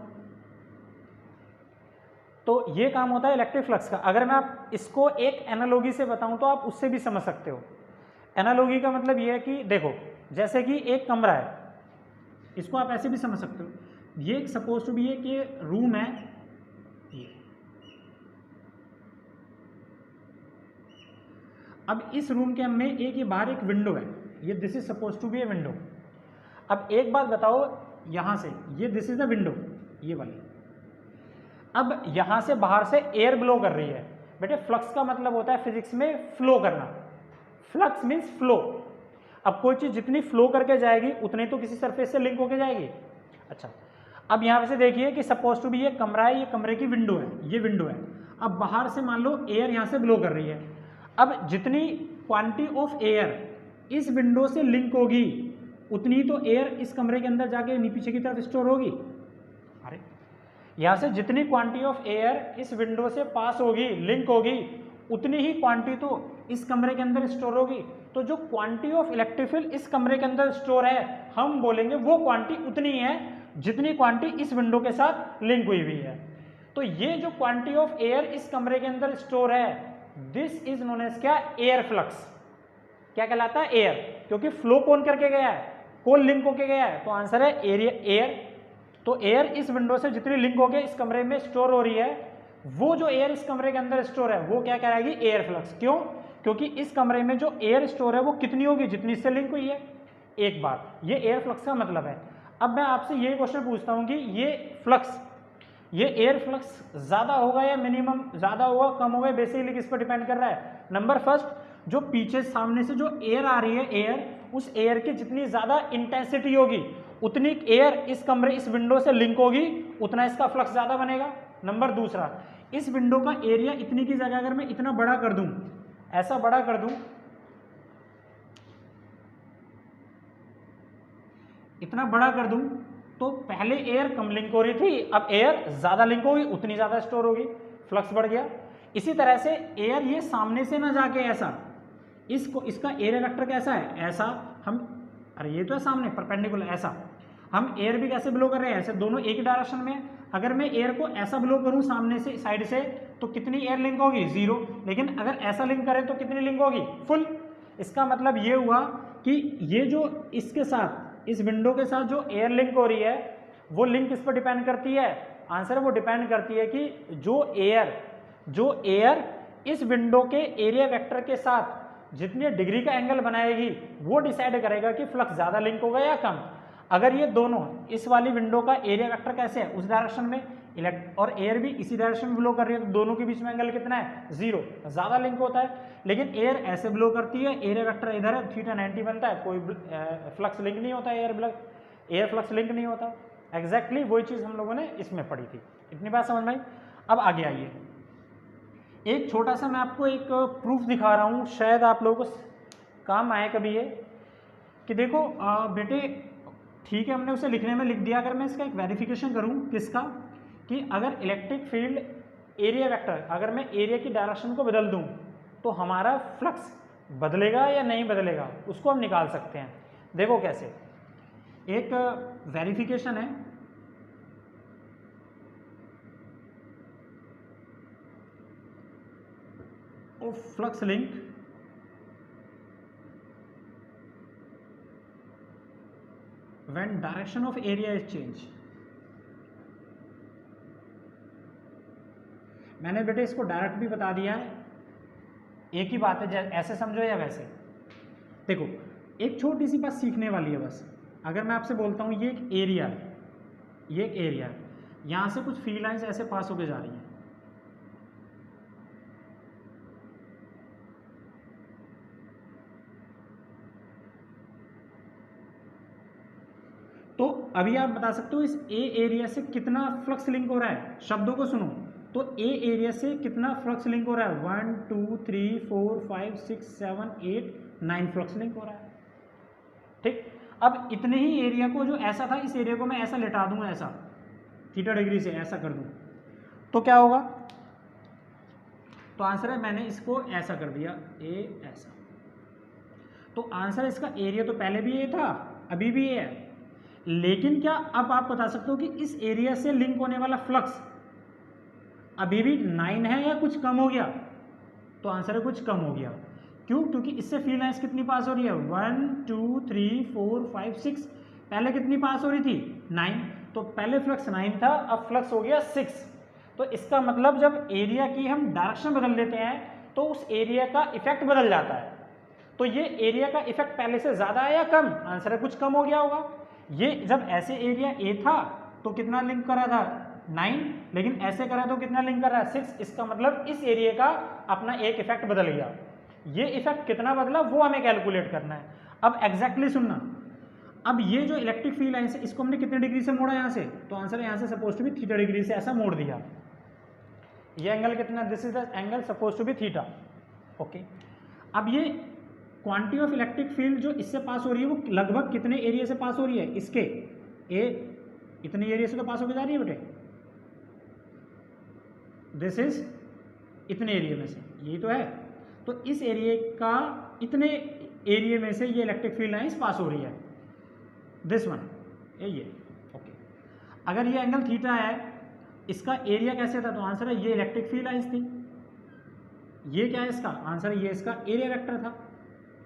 तो ये काम होता है इलेक्ट्रिक फ्लक्स का। अगर मैं आप इसको एक एनालॉजी से बताऊं तो आप उससे भी समझ सकते हो। एनालॉजी का मतलब ये है कि देखो, जैसे कि एक कमरा है, इसको आप ऐसे भी समझ सकते हो। ये सपोज टू बी है कि रूम है, ये अब इस रूम के में एक ये बाहर एक विंडो है, ये this is suppose to be a window. अब एक बात बताओ, यहां से ये दिस इज द विंडो, ये वाली। अब यहां से बाहर से एयर ब्लो कर रही है। बेटे फ्लक्स का मतलब होता है फिजिक्स में फ्लो करना, फ्लक्स मीन्स फ्लो। अब कोई चीज जितनी फ्लो करके जाएगी उतनी तो किसी सरफेस से लिंक होके जाएगी। अच्छा, अब यहां से देखिए कि सपोज टू बी ये कमरा है, ये कमरे की विंडो है, ये विंडो है। अब बाहर से मान लो एयर यहां से ब्लो कर रही है। अब जितनी क्वांटिटी ऑफ एयर इस विंडो से लिंक होगी उतनी तो एयर इस कमरे के अंदर जाके पीछे की तरफ स्टोर होगी। अरे यहां से जितनी क्वांटिटी ऑफ एयर इस विंडो से पास होगी, लिंक होगी, उतनी ही क्वांटिटी तो इस कमरे के अंदर स्टोर होगी। तो जो क्वांटिटी ऑफ इलेक्ट्रिक फील्ड इस कमरे के अंदर स्टोर है, हम बोलेंगे वो क्वांटिटी उतनी है जितनी क्वांटिटी इस विंडो के साथ लिंक हुई हुई है। तो ये जो क्वांटिटी ऑफ एयर इस कमरे के अंदर स्टोर है, दिस इज नोन एज क्या? Air flux. क्या कहलाता है? एयर। क्योंकि फ्लो कौन करके गया है? कौन लिंक होके गया है? तो आंसर है एरिया, एयर। तो एयर इस विंडो से जितनी लिंक होके इस कमरे में स्टोर हो रही है, वो जो एयर इस कमरे के अंदर स्टोर है वो क्या कहलाएगी? Air flux. क्यों? क्योंकि इस कमरे में जो एयर स्टोर है वो कितनी होगी? जितनी इससे लिंक हुई है। एक बात, ये एयर फ्लक्स का मतलब है। अब मैं आपसे ये क्वेश्चन पूछता हूं कि ये फ्लक्स, ये एयर फ्लक्स ज्यादा होगा या मिनिमम, ज्यादा होगा कम होगा, बेसिकली किस पर डिपेंड कर रहा है? नंबर फर्स्ट, जो पीछे सामने से जो एयर आ रही है, एयर, उस एयर की जितनी ज्यादा इंटेंसिटी होगी उतनी एयर इस कमरे, इस विंडो से लिंक होगी, उतना इसका फ्लक्स ज्यादा बनेगा। नंबर दूसरा, इस विंडो का एरिया इतनी की जगह अगर मैं इतना बड़ा कर दूं, ऐसा बड़ा कर दूं, इतना बड़ा कर दूं, तो पहले एयर कम लिंक हो रही थी, अब एयर ज्यादा लिंक होगी, उतनी ज्यादा स्टोर होगी, फ्लक्स बढ़ गया। इसी तरह से एयर ये सामने से ना जाके ऐसा, इसको, इसका एरिया वेक्टर कैसा है? ऐसा। हम, अरे ये तो है सामने परपेंडिकुलर, ऐसा। हम एयर भी कैसे ब्लो कर रहे हैं? ऐसे, दोनों एक ही डायरेक्शन में। अगर मैं एयर को ऐसा ब्लो करूं सामने से, साइड से, तो कितनी एयर लिंक होगी? 0। लेकिन अगर ऐसा लिंक करें तो कितनी लिंक होगी? फुल। इसका मतलब ये हुआ कि ये जो इसके साथ, इस विंडो के साथ जो एयर लिंक हो रही है, वो लिंक किस पर डिपेंड करती है? आंसर वो डिपेंड करती है कि जो एयर इस विंडो के एरिया वेक्टर के साथ जितनी डिग्री का एंगल बनाएगी वो डिसाइड करेगा कि फ्लक्स ज्यादा लिंक होगा या कम। अगर ये दोनों, इस वाली विंडो का एरिया वेक्टर कैसे है? उस डायरेक्शन में, और एयर भी इसी डायरेक्शन में ब्लो कर रही है, तो दोनों के बीच में एंगल कितना है? 0, ज्यादा लिंक होता है। लेकिन एयर ऐसे ब्लो करती है, एरिया वेक्टर इधर है, थीटा 90 बनता है, कोई फ्लक्स लिंक नहीं होता, एयर फ्लक्स लिंक नहीं होता। एग्जैक्टली वही चीज हम लोगों ने इसमें पढ़ी थी। इतनी बात समझ में आई? अब आगे आइए, एक छोटा सा मैं आपको एक प्रूफ दिखा रहा हूँ, शायद आप लोगों को काम आए कभी ये, कि देखो बेटे, ठीक है हमने उसे लिखने में लिख दिया, अगर मैं इसका एक वेरिफिकेशन करूँ, किसका? कि अगर इलेक्ट्रिक फील्ड एरिया वेक्टर, अगर मैं एरिया की डायरेक्शन को बदल दूँ तो हमारा फ्लक्स बदलेगा या नहीं बदलेगा, उसको हम निकाल सकते हैं। देखो कैसे, एक वेरिफिकेशन है, of flux link when direction of area is changed। मैंने बेटे इसको डायरेक्ट भी बता दिया है, एक ही बात है, ऐसे समझो या वैसे। देखो एक छोटी सी बात सीखने वाली है बस। अगर मैं आपसे बोलता हूँ ये एक एरिया है, ये एक एरिया है, यहाँ से कुछ फील्ड लाइंस ऐसे पास होके जा रही हैं, तो अभी आप बता सकते हो इस ए एरिया से कितना फ्लक्स लिंक हो रहा है। शब्दों को सुनो, तो ए एरिया से कितना फ्लक्स लिंक हो रहा है? 1 2 3 4 5 6 7 8 9 फ्लक्स लिंक हो रहा है। ठीक, अब इतने ही एरिया को, जो ऐसा था, इस एरिया को मैं ऐसा लेटा दूंगा, ऐसा थीटा डिग्री से ऐसा कर दूं, तो क्या होगा? तो आंसर है, मैंने इसको ऐसा कर दिया, ए ऐसा, तो आंसर इसका एरिया तो पहले भी ए था, अभी भी ए है। लेकिन क्या अब आप बता सकते हो कि इस एरिया से लिंक होने वाला फ्लक्स अभी भी 9 है या कुछ कम हो गया? तो आंसर है कुछ कम हो गया। क्यों? क्योंकि इससे फील्ड लाइंस कितनी पास हो रही है? 1 2 3 4 5 6, पहले कितनी पास हो रही थी? 9, तो पहले फ्लक्स 9 था, अब फ्लक्स हो गया 6। तो इसका मतलब जब एरिया की हम डायरेक्शन बदल देते हैं तो उस एरिया का इफेक्ट बदल जाता है। तो ये एरिया का इफेक्ट पहले से ज्यादा है या कम? आंसर है कुछ कम हो गया होगा। ये जब ऐसे एरिया ए था तो कितना लिंक करा था? 9, लेकिन ऐसे करें तो कितना लिंक कर रहा है 6। इसका मतलब इस एरिया का अपना एक इफेक्ट बदल गया। ये इफेक्ट कितना बदला वो हमें कैलकुलेट करना है। अब एग्जैक्टली सुनना, अब ये जो इलेक्ट्रिक फील्ड लाइन है इसको हमने कितने डिग्री से मोड़ा यहाँ से, तो आंसर है यहाँ से suppose to be theta degree से ऐसा मोड़ दिया। ये एंगल कितना, this is the angle suppose to be theta. Okay, अब ये क्वांटिटी ऑफ इलेक्ट्रिक फील्ड जो इससे पास हो रही है वो लगभग कितने एरिया से पास हो रही है, इसके इतने एरिया से तो पास होकर जा रही है बेटे, दिस इज इतने एरिया में से, यही तो है। तो इस एरिया का इतने एरिया में से ये इलेक्ट्रिक फील्ड लाइंस पास हो रही है, दिस वन ये। ओके, अगर ये एंगल थीटा है, इसका एरिया कैसे था, तो आंसर है ये इलेक्ट्रिक फील्ड लाइंस थी। ये क्या है इसका आंसर, ये इसका एरिया वेक्टर था,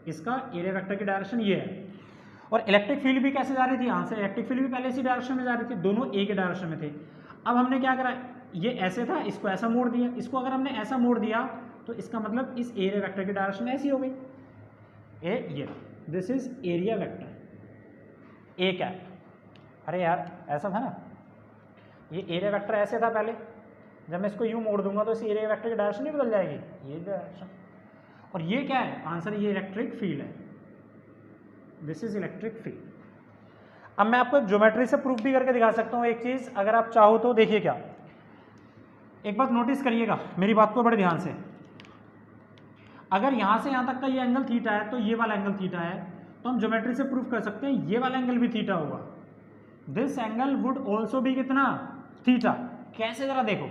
इसका एरिया वेक्टर की डायरेक्शन ये है। और इलेक्ट्रिक फील्ड भी कैसे जा रही थी, आंसर इलेक्ट्रिक फील्ड भी पहले इसी डायरेक्शन में जा रही थी, दोनों ए के डायरेक्शन में थे। अब हमने क्या करा, ये ऐसे था, इसको ऐसा मोड़ दिया, इसको अगर हमने ऐसा मोड़ दिया तो इसका मतलब इस एरिया वेक्टर की डायरेक्शन ऐसी हो गई, ये this is area vector A cap. अरे यार ऐसा था ना, ये एरिया वेक्टर ऐसे था पहले, जब मैं इसको यूं मोड़ दूंगा तो इस एरिया वेक्टर की डायरेक्शन नहीं बदल जाएगी, ये डायरेक्शन। और ये क्या है आंसर, ये इलेक्ट्रिक फील्ड है, दिस इज इलेक्ट्रिक फील्ड। अब मैं आपको ज्योमेट्री से प्रूफ भी करके दिखा सकता हूँ एक चीज, अगर आप चाहो तो। देखिए क्या, एक बात नोटिस करिएगा मेरी बात को बड़े ध्यान से, अगर यहाँ से यहाँ तक का ये एंगल थीटा है तो ये वाला एंगल थीटा है, तो हम ज्योमेट्री से प्रूफ कर सकते हैं ये वाला एंगल भी थीटा होगा, दिस एंगल वुड ऑल्सो भी कितना थीटा। कैसे जरा देखो,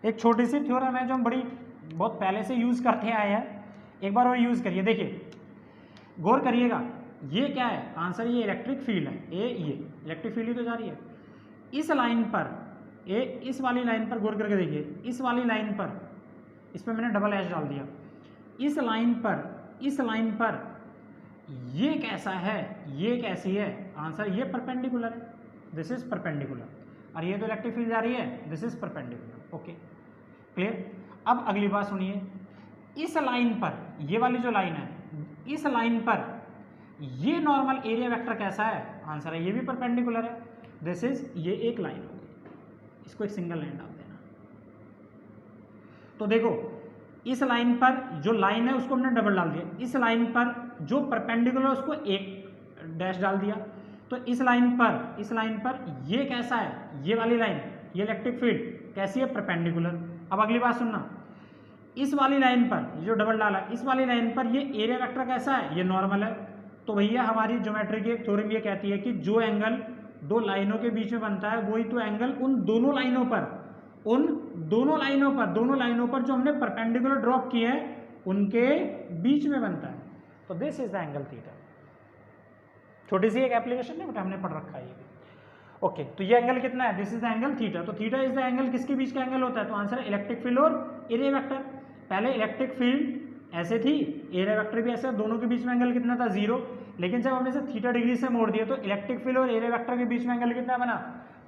एक छोटी सी थ्योरम है जो हम बहुत पहले से यूज करते आए हैं, एक बार और यूज करिए। देखिए गौर करिएगा, ये क्या है आंसर, ये इलेक्ट्रिक फील्ड है, ये इलेक्ट्रिक फील्ड ही तो जा रही है इस लाइन पर, इस वाली लाइन पर गौर करके देखिए, इस वाली लाइन पर, इस पर मैंने डबल एच डाल दिया, इस लाइन पर ये कैसा है, ये कैसी है, आंसर ये परपेंडिकुलर है, दिस इज परपेंडिकुलर, और ये तो इलेक्ट्रिक फील्ड जा रही है, this is perpendicular. Okay clear. अब अगली बात सुनिए, इस लाइन पर, ये वाली जो लाइन है, इस लाइन पर ये नॉर्मल एरिया वेक्टर कैसा है, आंसर है ये भी परपेंडिकुलर है, दिस इज ये एक लाइन हो गई, इसको एक सिंगल लाइन डाल देना। तो देखो इस लाइन पर जो लाइन है उसको हमने डबल डाल दिया, इस लाइन पर जो परपेंडिकुलर है उसको एक डैश डाल दिया। तो इस लाइन पर ये कैसा है, ये वाली लाइन, ये इलेक्ट्रिक फील्ड कैसी है, परपेंडिकुलर। अब अगली बात सुनना, इस वाली लाइन पर जो डबल डाला, इस वाली लाइन पर ये एरिया वेक्टर कैसा है, ये नॉर्मल है। तो भैया हमारी ज्योमेट्री की एक थ्योरम ये कहती है कि जो एंगल दो लाइनों के बीच में बनता है वही तो एंगल उन दोनों लाइनों पर जो हमने परपेंडिकुलर ड्रॉप किए हैं उनके बीच में बनता है। तो this is the angle theta. छोटी सी एक एप्लीकेशन है बेटा, हमने पढ़ रखा है ये भी। ओके, तो ये एंगल कितना है, this is the angle theta. तो थीटा इज द एंगल किसके बीच का एंगल होता है, तो आंसर है इलेक्ट्रिक फील्ड और एरिया वेक्टर। पहले इलेक्ट्रिक फील्ड ऐसे थी, एरिया वेक्टर भी ऐसे, दोनों के बीच में एंगल कितना था, 0। लेकिन जब हमने इसे थीटा डिग्री से मोड़ दिया तो इलेक्ट्रिक फील्ड और एरिया वेक्टर के बीच में एंगल कितना बना,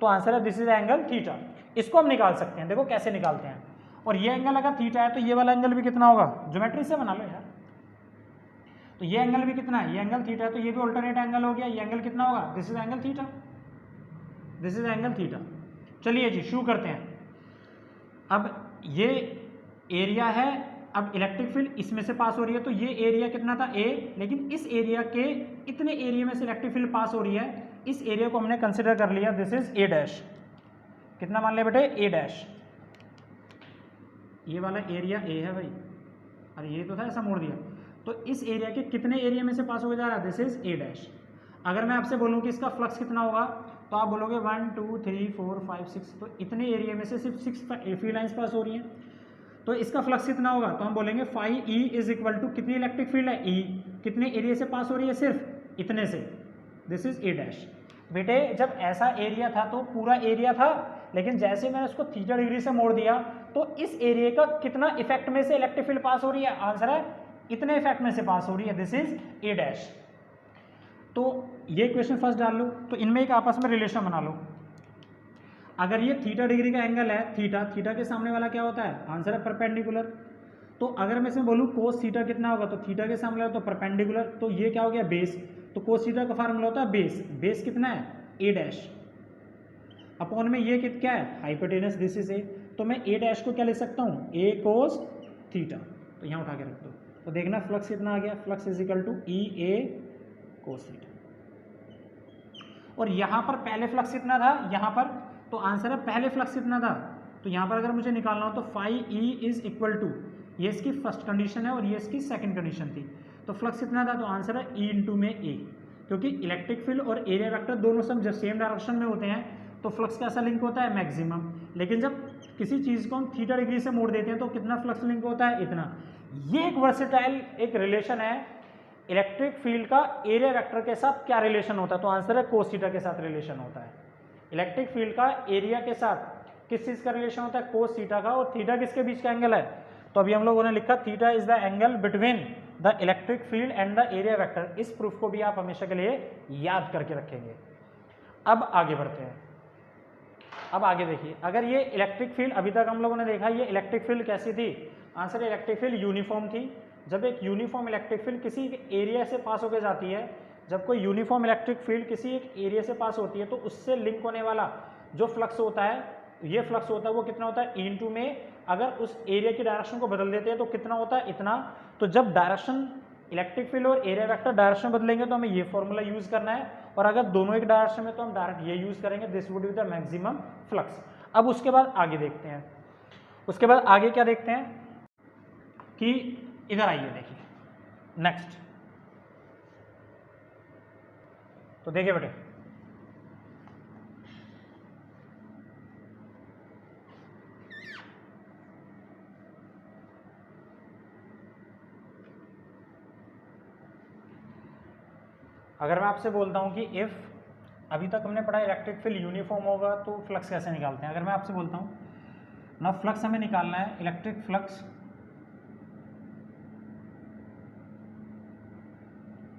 तो आंसर है this is the angle theta. इसको हम निकाल सकते हैं, देखो कैसे निकालते हैं। और ये एंगल अगर थीटा है तो ये वाला एंगल भी कितना होगा, ज्योमेट्री से बना लो यार। तो ये एंगल भी कितना है, ये एंगल थीटा है, तो ये भी अल्टरनेट एंगल हो गया। ये एंगल कितना होगा, this is angle theta, this is angle theta. चलिए जी शुरू करते हैं। अब ये एरिया है, अब इलेक्ट्रिक फील्ड इसमें से पास हो रही है, तो ये एरिया कितना था, ए, लेकिन इस एरिया के इतने एरिया में से इलेक्ट्रिक फील्ड पास हो रही है, इस एरिया को हमने कंसिडर कर लिया, दिस इज ए डैश। कितना मान लिया बेटे, ए डैश। ये वाला एरिया ए है भाई, अरे ये तो था, ऐसा मोड़ दिया। तो इस एरिया के कितने एरिया में से पास हो जा रहा है, दिस इज ए डैश। अगर मैं आपसे बोलूँ कि इसका फ्लक्स कितना होगा, तो आप बोलोगे 1 2 3 4 5 6, तो इतने एरिया में से सिर्फ 6 फील्ड लाइंस पास हो रही हैं, तो इसका फ्लक्स कितना होगा, तो हम बोलेंगे phi E is equal to कितनी इलेक्ट्रिक फील्ड है, ई, कितने एरिया से पास हो रही है, सिर्फ इतने से, दिस इज ए डैश। बेटे जब ऐसा एरिया था तो पूरा एरिया था, लेकिन जैसे मैंने उसको थीटा डिग्री से मोड़ दिया तो इस एरिया का कितना इफेक्ट में से इलेक्ट्रिक फील्ड पास हो रही है, आंसर है इतने इफेक्ट में से पास हो रही है, दिस इज ए डैश। तो ये इक्वेशन फर्स्ट डाल लो, तो इनमें एक आपस में रिलेशन बना लो। अगर ये थीटा डिग्री का एंगल है, थीटा के सामने वाला क्या होता है, आंसर है परपेंडिकुलर। तो अगर मैं इसमें बोलूँ कोस थीटा कितना होगा, तो थीटा के सामने तो परपेंडिकुलर, तो ये क्या हो गया, बेस। तो कोस थीटा का फार्मूला होता है बेस, बेस कितना है, ए डैश। अपॉन में ये क्या है, हाइपोटेनस, दिस इज ए, तो मैं ए डैश को क्या ले सकता हूँ, ए कोस थीटा, तो यहाँ उठा के रख दो, तो देखना फ्लक्स कितना आ गया, flux is equal to E A cos theta. और यहाँ पर पहले फ्लक्स कितना था, यहाँ पर, तो आंसर है पहले फ्लक्स कितना था, तो यहाँ पर अगर मुझे निकालना हो तो phi E is equal to, ये इसकी फर्स्ट कंडीशन है और ये इसकी सेकंड कंडीशन थी, तो फ्लक्स कितना था, तो आंसर है ई इंटू में ए, क्योंकि इलेक्ट्रिक फील्ड और एरिया वेक्टर दोनों सब जब सेम डायरेक्शन में होते हैं तो फ्लक्स कैसा लिंक होता है, मैक्सिमम। लेकिन जब किसी चीज़ को हम थीटा डिग्री से मोड़ देते हैं तो कितना फ्लक्स लिंक होता है, इतना। ये एक वर्सेटाइल एक रिलेशन है, इलेक्ट्रिक फील्ड का एरिया वेक्टर के साथ क्या रिलेशन होता है, तो आंसर है कोस थीटा के साथ रिलेशन होता है। इलेक्ट्रिक फील्ड का एरिया के साथ किस चीज़ का रिलेशन होता है, कोस थीटा का, और थीटा किसके बीच का एंगल है, तो अभी हम लोगों ने लिखा theta is the angle between the electric field and the area vector. इस प्रूफ को भी आप हमेशा के लिए याद करके रखेंगे। अब आगे बढ़ते हैं, अब आगे देखिए, अगर ये इलेक्ट्रिक फील्ड, अभी तक हम लोगों ने देखा ये इलेक्ट्रिक फील्ड कैसी थी, आंसर इलेक्ट्रिक फील्ड यूनिफॉर्म थी। जब एक यूनिफॉर्म इलेक्ट्रिक फील्ड किसी एरिया से पास होकर जाती है, जब कोई यूनिफॉर्म इलेक्ट्रिक फील्ड किसी एक एरिया से पास होती है तो उससे लिंक होने वाला जो फ्लक्स होता है, ये फ्लक्स होता है, वो कितना होता है, ई इंटू में, अगर उस एरिया की डायरेक्शन को बदल देते हैं तो कितना होता है, इतना। तो जब डायरेक्शन इलेक्ट्रिक फील्ड और एरिया वेक्टर डायरेक्शन बदलेंगे तो हमें ये फॉर्मूला यूज करना है, और अगर दोनों एक डायरेक्शन में तो हम डायरेक्ट ये यूज करेंगे, this would be the maximum flux. अब उसके बाद आगे देखते हैं, उसके बाद आगे क्या देखते हैं कि इधर आइए देखिए नेक्स्ट, तो देखिए बेटे, अगर मैं आपसे बोलता हूं कि इफ, अभी तक हमने पढ़ा इलेक्ट्रिक फील्ड यूनिफॉर्म होगा तो फ्लक्स कैसे निकालते हैं। अगर मैं आपसे बोलता हूं ना फ्लक्स हमें निकालना है, electric flux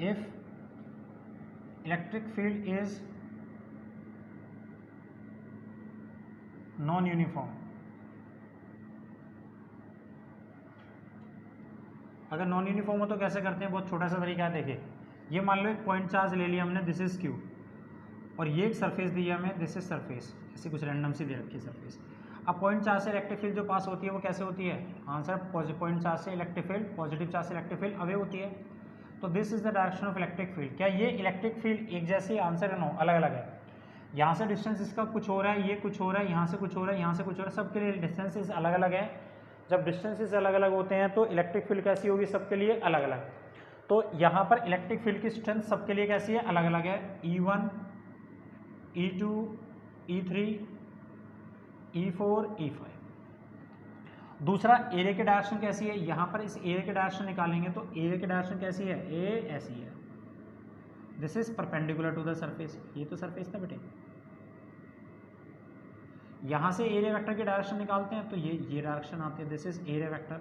if electric field is non uniform, अगर नॉन यूनिफॉर्म हो तो कैसे करते हैं, बहुत छोटा सा तरीका है। देखिए, ये मान लो एक पॉइंट चार्ज ले लिया हमने, दिस इज क्यू, और ये एक सरफेस दी है हमें, दिस इज सरफेस, ऐसी कुछ रैंडम सी दे रखी है सरफेस। अब पॉइंट चार्ज से इलेक्ट्रिक फील्ड जो पास होती है वो कैसे होती है, आंसर पॉइंट चार्ज से इलेक्ट्रिक फील्ड, पॉजिटिव चार्ज से इलेक्ट्रिक फील्ड अवे होती है, तो this is the direction of electric field. क्या ये इलेक्ट्रिक फील्ड एक जैसी, आंसर है नो, अलग अलग है। यहाँ से डिस्टेंस इसका कुछ हो रहा है, ये कुछ हो रहा है, यहाँ से कुछ हो रहा है, यहाँ से कुछ हो रहा है, सबके लिए डिस्टेंसेस अलग अलग है। जब डिस्टेंसेस अलग अलग होते हैं तो इलेक्ट्रिक फील्ड कैसी होगी, सबके लिए अलग अलग। तो यहाँ पर इलेक्ट्रिक फील्ड की स्ट्रेंथ सबके लिए कैसी है, अलग अलग है, E1 E2 E3 E4 E5। दूसरा, एरिया की डायरेक्शन कैसी है, यहाँ पर इस एरिया की डायरेक्शन निकालेंगे तो एरिया की डायरेक्शन कैसी है, ए ऐसी है, this is perpendicular to the surface, ये तो सरफेस था बेटे। यहाँ से एरिया वेक्टर की डायरेक्शन निकालते हैं तो ये डायरेक्शन आती है, दिस इज एरिया वेक्टर,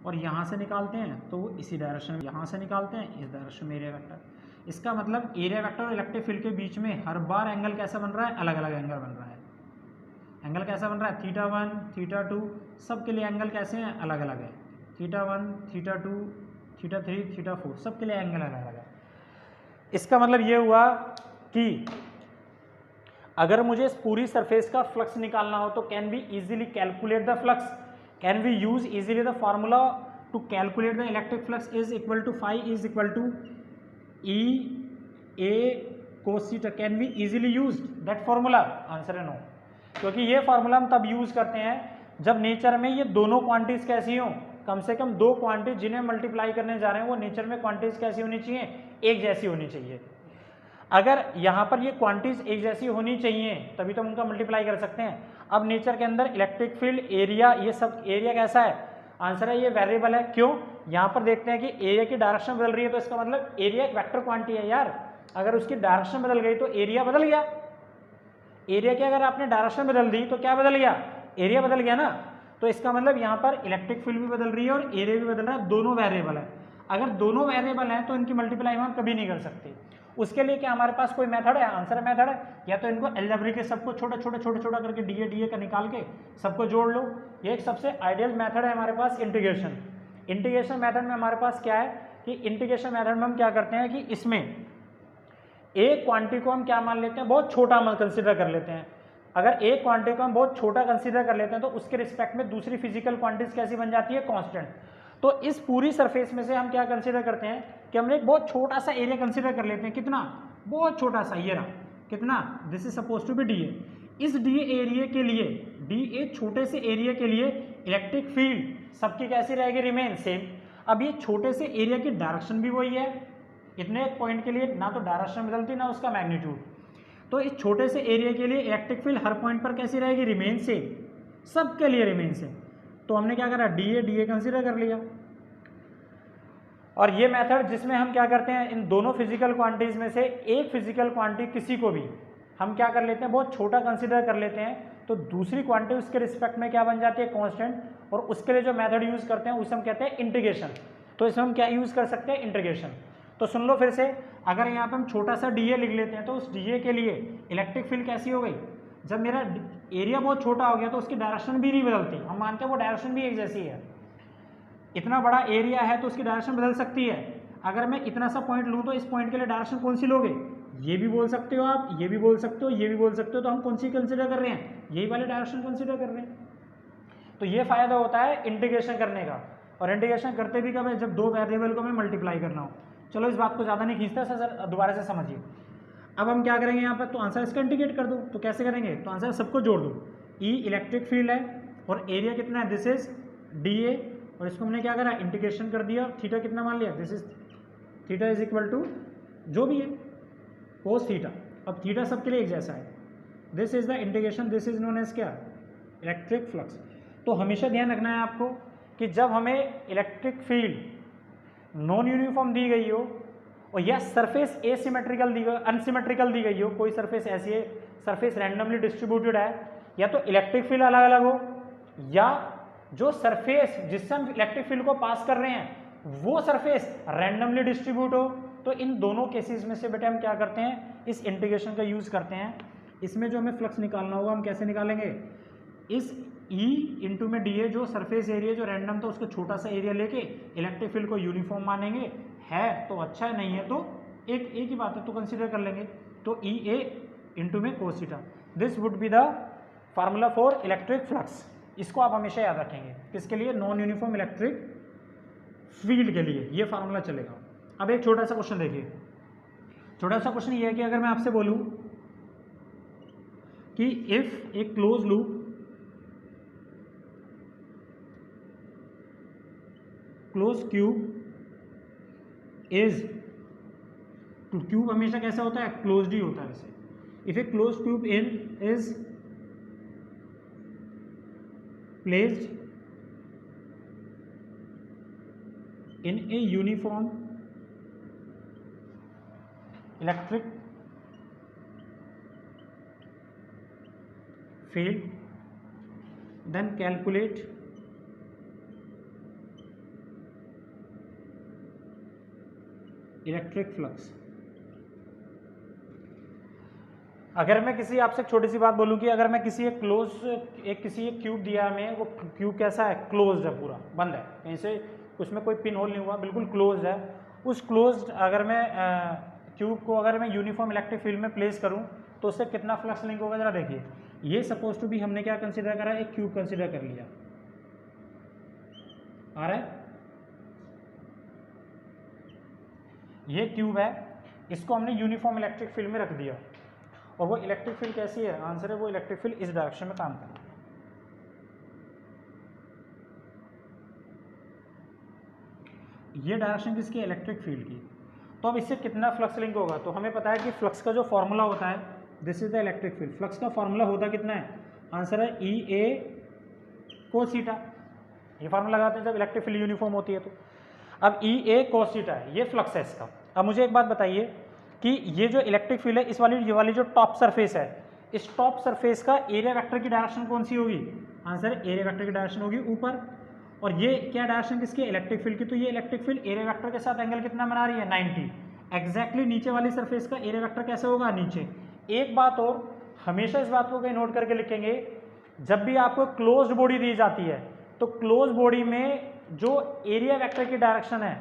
और यहाँ से निकालते हैं तो वो इसी डायरेक्शन, यहाँ से निकालते हैं इस डायरेक्शन में एरिया वेक्टर। इसका मतलब एरिया वेक्टर और इलेक्ट्रिक फील्ड के बीच में हर बार एंगल कैसा बन रहा है, अलग अलग एंगल बन रहा है। एंगल कैसा बन रहा है, θ1 θ2, सबके लिए एंगल कैसे हैं, अलग अलग है, θ1 θ2 θ3 θ4, सबके लिए एंगल अलग अलग है। इसका मतलब ये हुआ कि अगर मुझे इस पूरी सरफेस का फ्लक्स निकालना हो तो can we easily calculate the flux, can we use easily the formula to calculate the electric flux is equal to phi is equal to E A cos theta, can we easily use that formula, answer है नो, क्योंकि ये फार्मूला हम तब यूज करते हैं जब नेचर में ये दोनों क्वांटिटीज कैसी हो, कम से कम दो क्वांटिटीज जिन्हें मल्टीप्लाई करने जा रहे हैं वो नेचर में क्वांटिटीज कैसी होनी चाहिए, एक जैसी होनी चाहिए। अगर यहाँ पर ये क्वांटिटीज एक जैसी होनी चाहिए तभी तो हम उनका मल्टीप्लाई कर सकते हैं। अब नेचर के अंदर इलेक्ट्रिक फील्ड, एरिया, ये सब, एरिया कैसा है, आंसर है ये वेरिएबल है। क्यों, यहाँ पर देखते हैं कि एरिया की डायरेक्शन बदल रही है तो इसका मतलब एरिया एक वेक्टर क्वांटिटी है यार, अगर उसकी डायरेक्शन बदल गई तो एरिया बदल गया। एरिया की अगर आपने डायरेक्शन बदल दी तो क्या बदल गया, एरिया बदल गया ना। तो इसका मतलब यहाँ पर इलेक्ट्रिक फील्ड भी बदल रही है और एरिया भी बदल रहा है, दोनों वेरिएबल है। अगर दोनों वेरिएबल हैं तो इनकी मल्टीप्लाई हम कभी नहीं कर सकते। उसके लिए क्या हमारे पास कोई मेथड है, आंसर मेथड है, या तो इनको अलजेब्रिक के सबको छोटा छोटा छोटा छोटा करके डीए का निकाल के सबको जोड़ लो। ये एक सबसे आइडियल मेथड है हमारे पास इंटीग्रेशन। इंटीग्रेशन मेथड में हमारे पास क्या है कि इंटीग्रेशन मेथड में हम क्या करते हैं कि इसमें एक क्वांटिटी को हम क्या मान लेते हैं, बहुत छोटा कंसिडर कर लेते हैं। अगर एक क्वांटिटी को हम बहुत छोटा कंसीडर कर लेते हैं तो उसके रिस्पेक्ट में दूसरी फिजिकल क्वांटिटीज कैसी बन जाती है, कांस्टेंट। तो इस पूरी सरफेस में से हम क्या कंसीडर करते हैं कि हमने एक बहुत छोटा सा एरिया कंसीडर कर लेते हैं, कितना, बहुत छोटा सा, ये रहा, कितना, this is suppose to be D A. इस डी एरिया के लिए, डी ए छोटे से एरिया के लिए इलेक्ट्रिक फील्ड सबकी कैसी रहेगी, रिमेन सेम। अब ये छोटे से एरिया की डायरेक्शन भी वही है, इतने पॉइंट के लिए ना तो डायरेक्शन बदलती ना उसका मैग्नीट्यूड। तो इस छोटे से एरिया के लिए इलेक्ट्रिक फील्ड हर पॉइंट पर कैसी रहेगी, रिमेन सेम, सबके लिए रिमेन सेम। तो हमने क्या करा, डी ए कंसीडर कर लिया। और ये मेथड जिसमें हम क्या करते हैं, इन दोनों फिजिकल क्वांटिटीज में से एक फिजिकल क्वांटिटी किसी को भी हम क्या कर लेते हैं, बहुत छोटा कंसीडर कर लेते हैं, तो दूसरी क्वांटिटी उसके रिस्पेक्ट में क्या बन जाती है, कांस्टेंट। और उसके लिए जो मेथड यूज़ करते हैं उसे हम कहते हैं इंटीग्रेशन। तो इसमें हम क्या यूज़ कर सकते हैं, इंटीग्रेशन। तो सुन लो फिर से, अगर यहाँ पे हम छोटा सा डी ए लिख लेते हैं तो उस डी ए के लिए इलेक्ट्रिक फील्ड कैसी हो गई, जब मेरा एरिया बहुत छोटा हो गया तो उसकी डायरेक्शन भी नहीं बदलती, हम मानते हैं वो डायरेक्शन भी एक जैसी है। इतना बड़ा एरिया है तो उसकी डायरेक्शन बदल सकती है। अगर मैं इतना सा पॉइंट लूँ तो इस पॉइंट के लिए डायरेक्शन कौन सी लोगे, ये भी बोल सकते हो आप, ये भी बोल सकते हो, ये भी बोल सकते हो। तो हम कौन सी कंसीडर कर रहे हैं, यही वाले डायरेक्शन कंसीडर कर रहे हैं। तो ये फायदा होता है इंटीग्रेशन करने का। और इंटीग्रेशन करते भी कब है, जब दो वेरिएबल को हमें मल्टीप्लाई करना हो। चलो इस बात को ज़्यादा नहीं खींचता सर, दोबारा से समझिए। अब हम क्या करेंगे यहाँ पर, तो आंसर इसका इंटीग्रेट कर दो। तो कैसे करेंगे, तो आंसर सबको जोड़ दो। ई इलेक्ट्रिक फील्ड है और एरिया कितना है, दिस इज डी ए, और इसको हमने क्या करा, इंटीग्रेशन कर दिया। थीटा कितना मान लिया, this is theta is equal to जो भी है कोस थीटा। अब थीटा सबके लिए एक जैसा है, this is the integration, this is known as क्या, इलेक्ट्रिक फ्लक्स। तो हमेशा ध्यान रखना है आपको कि जब हमें इलेक्ट्रिक फील्ड नॉन यूनिफॉर्म दी गई हो और या सरफेस एसिमेट्रिकल दी गई, अनसिमेट्रिकल दी गई हो, कोई सरफेस ऐसी है, सरफेस रैंडमली डिस्ट्रीब्यूटेड है, या तो इलेक्ट्रिक फील्ड अलग अलग हो, या जो सरफेस जिससे हम इलेक्ट्रिक फील्ड को पास कर रहे हैं वो सरफेस रैंडमली डिस्ट्रीब्यूट हो, तो इन दोनों केसेस में से बेटे हम क्या करते हैं, इस इंटीग्रेशन का यूज करते हैं। इसमें जो हमें फ्लक्स निकालना होगा हम कैसे निकालेंगे, इस ई इंटू में डी ए, जो सरफेस एरिया जो रैंडम था उसको छोटा सा एरिया लेके इलेक्ट्रिक फील्ड को यूनिफॉर्म मानेंगे, है तो अच्छा है, नहीं है तो एक ही बात है तो कंसीडर कर लेंगे। तो ई ए इंटू में cos theta, this would be the formula for electric flux. इसको आप हमेशा याद रखेंगे, किसके लिए, नॉन यूनिफॉर्म इलेक्ट्रिक फील्ड के लिए ये फार्मूला चलेगा। अब एक छोटा सा क्वेश्चन देखिए, छोटा सा क्वेश्चन ये है कि अगर मैं आपसे बोलूं कि if A close loop close cube is, cube हमेशा कैसा होता है, क्लोज्ड ही होता है वैसे। If A close cube in is placed in a uniform electric field, then calculate electric flux. अगर मैं किसी आपसे छोटी सी बात बोलूं कि अगर मैं किसी एक क्यूब दिया हमें, वो क्यूब कैसा है, क्लोज्ड है, पूरा बंद है, कहीं से उसमें कोई पिन होल नहीं हुआ, बिल्कुल क्लोज्ड है। उस क्लोज्ड अगर मैं क्यूब को अगर मैं यूनिफॉर्म इलेक्ट्रिक फील्ड में प्लेस करूं तो उससे कितना फ्लक्स लिंक होगा, जरा देखिए। ये सपोज टू भी हमने क्या कंसीडर करा, एक क्यूब कंसीडर कर लिया, आ रहा है, ये क्यूब है, इसको हमने यूनिफॉर्म इलेक्ट्रिक फील्ड में रख दिया, और वो इलेक्ट्रिक फील्ड कैसी है, आंसर है वो इलेक्ट्रिक फील्ड इस डायरेक्शन में काम कर रहा है। ये डायरेक्शन किसकी, इलेक्ट्रिक फील्ड की। तो अब इससे कितना फ्लक्स लिंक होगा, तो हमें पता है कि फ्लक्स का जो फॉर्मूला होता है, this is the electric field, flux का फॉर्मूला होता कितना है, आंसर है ई ए कोस थीटा। ये फॉर्मूला लगाते हैं जब इलेक्ट्रिक फील्ड यूनिफॉर्म होती है। तो अब ई ए कोस थीटा है, ये फ्लक्स है इसका। अब मुझे एक बात बताइए कि ये जो इलेक्ट्रिक फील्ड है, इस वाली जो टॉप सरफेस है, इस टॉप सरफेस का एरिया वेक्टर की डायरेक्शन कौन सी होगी, आंसर है एरिया वेक्टर की डायरेक्शन होगी ऊपर। और ये क्या डायरेक्शन किसकी, इलेक्ट्रिक फील्ड की। तो ये इलेक्ट्रिक फील्ड एरिया वेक्टर के साथ एंगल कितना बना रही है, 90। एग्जैक्टली नीचे वाली सरफेस का एरिया वेक्टर कैसे होगा, नीचे। एक बात और, हमेशा इस बात को कहीं नोट करके लिखेंगे, जब भी आपको क्लोज्ड बॉडी दी जाती है तो क्लोज बॉडी में जो एरिया वेक्टर की डायरेक्शन है,